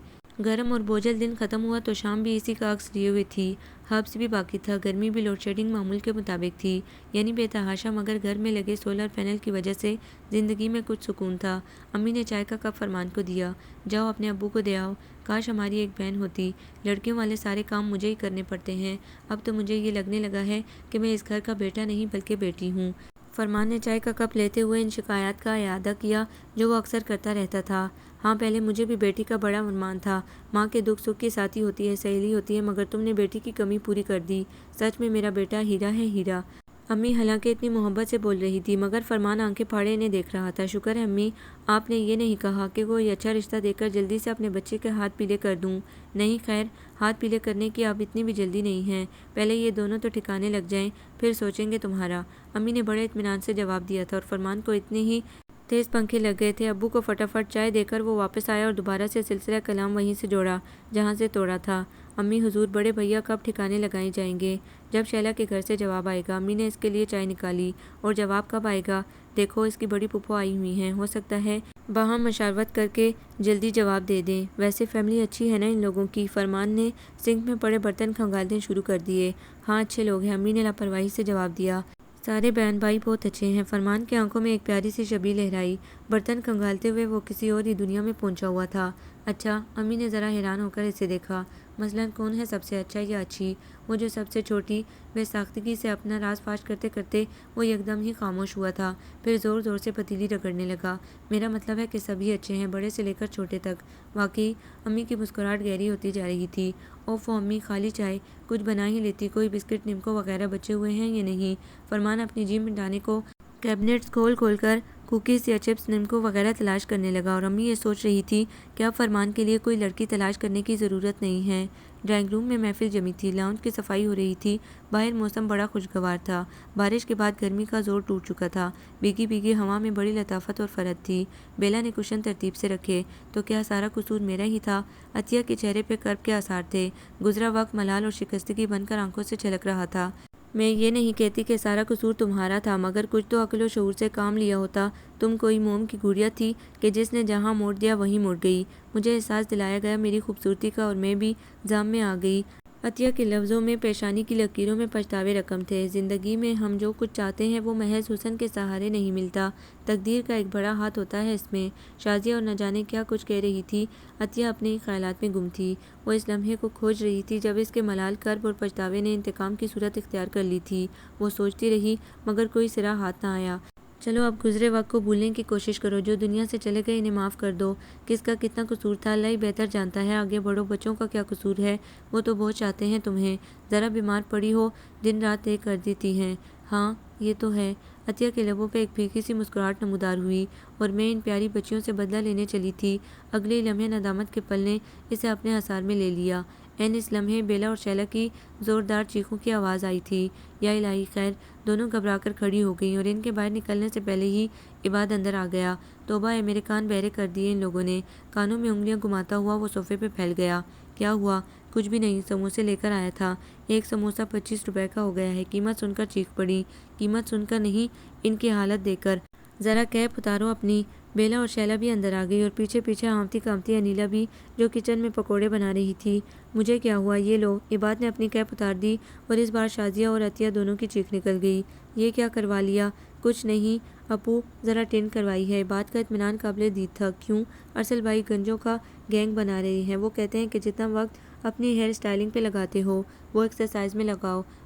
گرم اور بوجھل دن ختم ہوا تو شام بھی اسی کا عکس لیے ہوئے تھی۔ ہبس بھی باقی تھا، گرمی بھی لوڈ شیڈنگ معمول کے مطابق تھی، یعنی بے تحاشا، مگر گھر میں لگے سولر پینل کی وجہ سے زندگی میں کچھ سکون تھا۔ امی نے چائے کا کپ فرمان کو دیا، جاؤ اپنے ابو کو دے آؤ۔ کاش ہماری ایک بہن ہوتی، لڑکیوں والے سارے کام مجھے ہی کرنے پڑتے ہیں۔ اب تو مجھے یہ لگنے لگا ہے کہ میں اس گھر کا بیٹا نہیں بلکہ بیٹی ہوں۔ فرمان نے چائے کا کپ لیتے ہوئے ان شکایات کا اعادہ کیا جو وہ اکثر کرتا رہتا تھا۔ ہاں پہلے مجھے بھی بیٹی کا بڑا ارمان تھا۔ ماں کے دکھ سکھ کی ساتھی ہوتی ہے، سہیلی ہوتی ہے، مگر تم نے بیٹی کی کمی پوری کر دی۔ سچ میں میرا بیٹا ہیرا ہے، ہیرا۔ امی حالانکہ اتنی محبت سے بول رہی تھی مگر فرمان آنکھیں پھاڑے انہیں دیکھ رہا تھا۔ شکر ہے امی، آپ نے یہ نہیں کہا کہ کوئی اچھا رشتہ دے کر جلدی سے اپنے بچے کے ہاتھ پیلے کر دوں۔ نہیں خیر، ہاتھ پیلے کرنے کی اب اتنی بھی جلدی نہیں ہے، پہلے یہ دونوں تو ٹھکانے لگ جائیں، پھر سوچیں گے تمہارا۔ امی نے بڑے اطمینان سے جواب دیا تھا اور فرمان کو اتنے ہی تیز پنکھے لگ گئے تھے۔ ابو کو فٹافٹ چائے دے کر وہ واپس آیا اور دوبارہ سے سلسلہ کلام وہیں سے جوڑا جہاں سے توڑا تھا۔ امی حضور، بڑے بھیا کب ٹھکانے لگائے جائیں گے؟ جب شیلا کے گھر سے جواب آئے گا۔ امی نے اس کے لیے چائے نکالی۔ اور جواب کب آئے گا؟ دیکھو اس کی بڑی پھپھو آئی ہوئی ہیں، ہو سکتا ہے باہم مشاورت کر کے جلدی جواب دے دیں۔ ویسے فیملی اچھی ہے نا ان لوگوں کی؟ فرمان نے سنک میں پڑے برتن کھنگالنے شروع کر دیے۔ ہاں اچھے لوگ ہیں، امی نے لاپرواہی سے جواب دیا۔ سارے بہن بھائی بہت اچھے ہیں۔ فرمان کی آنکھوں میں ایک پیاری سی شبی لہرائی۔ برتن کھنگالتے ہوئے وہ کسی اور ہی دنیا میں پہنچا ہوا تھا۔ اچھا، امی نے ذرا حیران ہو کر اسے دیکھا۔ مثلاً کون ہے سب سے اچھا یا اچھی؟ وہ جو سب سے چھوٹی؟ بے ساختگی سے اپنا راز فاش کرتے کرتے وہ یکدم ہی خاموش ہوا تھا، پھر زور زور سے پتیلی رگڑنے لگا۔ میرا مطلب ہے کہ سبھی اچھے ہیں، بڑے سے لے کر چھوٹے تک۔ واقعی؟ امی کی مسکراہٹ گہری ہوتی جا رہی تھی۔ اوفو امی، خالی چائے کچھ بنا ہی لیتی، کوئی بسکٹ نمکو وغیرہ بچے ہوئے ہیں یا نہیں؟ فرمان اپنی جیب مٹانے کو کیبنٹس کھول کھول کر کوکیز یا چپس نمکو وغیرہ تلاش کرنے لگا، اور امی یہ سوچ رہی تھی کہ اب فرمان کے لیے کوئی لڑکی تلاش کرنے کی ضرورت نہیں ہے۔ ڈرائنگ روم میں محفل جمی تھی، لاؤنج کی صفائی ہو رہی تھی، باہر موسم بڑا خوشگوار تھا، بارش کے بعد گرمی کا زور ٹوٹ چکا تھا، بھیگی بھیگی ہوا میں بڑی لطافت اور فرد تھی۔ بیلا نے کشن ترتیب سے رکھے، تو کیا سارا قصور میرا ہی تھا؟ عطیہ کے چہرے پہ کرب کے آثار تھے، گزرا وقت ملال اور شکستگی بن کر آنکھوں سے چھلک رہا تھا۔ میں یہ نہیں کہتی کہ سارا قصور تمہارا تھا، مگر کچھ تو عقل و شعور سے کام لیا ہوتا۔ تم کوئی موم کی گڑیا تھی کہ جس نے جہاں موڑ دیا وہیں مڑ گئی۔ مجھے احساس دلایا گیا میری خوبصورتی کا اور میں بھی جام میں آ گئی۔ عطیہ کے لفظوں میں پیشانی کی لکیروں میں پچھتاوے رقم تھے۔ زندگی میں ہم جو کچھ چاہتے ہیں وہ محض حسن کے سہارے نہیں ملتا، تقدیر کا ایک بڑا ہاتھ ہوتا ہے اس میں۔ شازیہ اور نہ جانے کیا کچھ کہہ رہی تھی۔ عطیہ اپنے ہی خیالات میں گم تھی، وہ اس لمحے کو کھوج رہی تھی جب اس کے ملال، کرب اور پچھتاوے نے انتقام کی صورت اختیار کر لی تھی۔ وہ سوچتی رہی مگر کوئی سرا ہاتھ نہ آیا۔ چلو اب گزرے وقت کو بھولنے کی کوشش کرو، جو دنیا سے چلے گئے انہیں معاف کر دو۔ کس کا کتنا قصور تھا اللہ ہی بہتر جانتا ہے، آگے بڑھو۔ بچوں کا کیا قصور ہے؟ وہ تو بہت چاہتے ہیں تمہیں، ذرا بیمار پڑی ہو دن رات ایک کر دیتی ہیں۔ ہاں یہ تو ہے۔ عطیہ کے لبوں پہ ایک پھیکی سی مسکراہٹ نمودار ہوئی۔ اور میں ان پیاری بچیوں سے بدلہ لینے چلی تھی۔ اگلے ہی لمحے ندامت کے پل نے اسے اپنے حصار میں لے لیا۔ عین اس لمحے بیلا اور شیلا کی زوردار چیخوں کی آواز آئی تھی۔ یا الہی خیر! دونوں گھبرا کر کھڑی ہو گئیں اور ان کے باہر نکلنے سے پہلے ہی عباد اندر آ گیا۔ توبہ ہے، میرے کان بہرے کر دیے ان لوگوں نے۔ کانوں میں انگلیاں گھماتا ہوا وہ صوفے پہ پھیل گیا۔ کیا ہوا؟ کچھ بھی نہیں، سموسے لے کر آیا تھا۔ ایک سموسہ 25 روپے کا ہو گیا ہے۔ قیمت سن کر چیخ پڑی۔ قیمت سن کر نہیں، ان کی حالت دیکھ کر۔ ذرا کیپ اتارو اپنی۔ بیلا اور شیلا بھی اندر آ گئی اور پیچھے پیچھے ہانفتی کانپتی انیلا بھی، جو کچن میں پکوڑے بنا رہی تھی۔ مجھے کیا ہوا؟ یہ لو۔ عباد نے اپنی کیپ اتار دی اور اس بار شازیہ اور عطیہ دونوں کی چیخ نکل گئی۔ یہ کیا کروا لیا؟ کچھ نہیں اپو، ذرا ٹین کروائی ہے۔ عباد کا اطمینان قابل دید تھا۔ کیوں؟ ارسل بھائی گنجوں کا گینگ بنا رہے ہیں، وہ کہتے ہیں کہ جتنا وقت اپنی ہیئر سٹائلنگ پہ لگاتے ہو وہ ایکسرسائز میں لگاؤ۔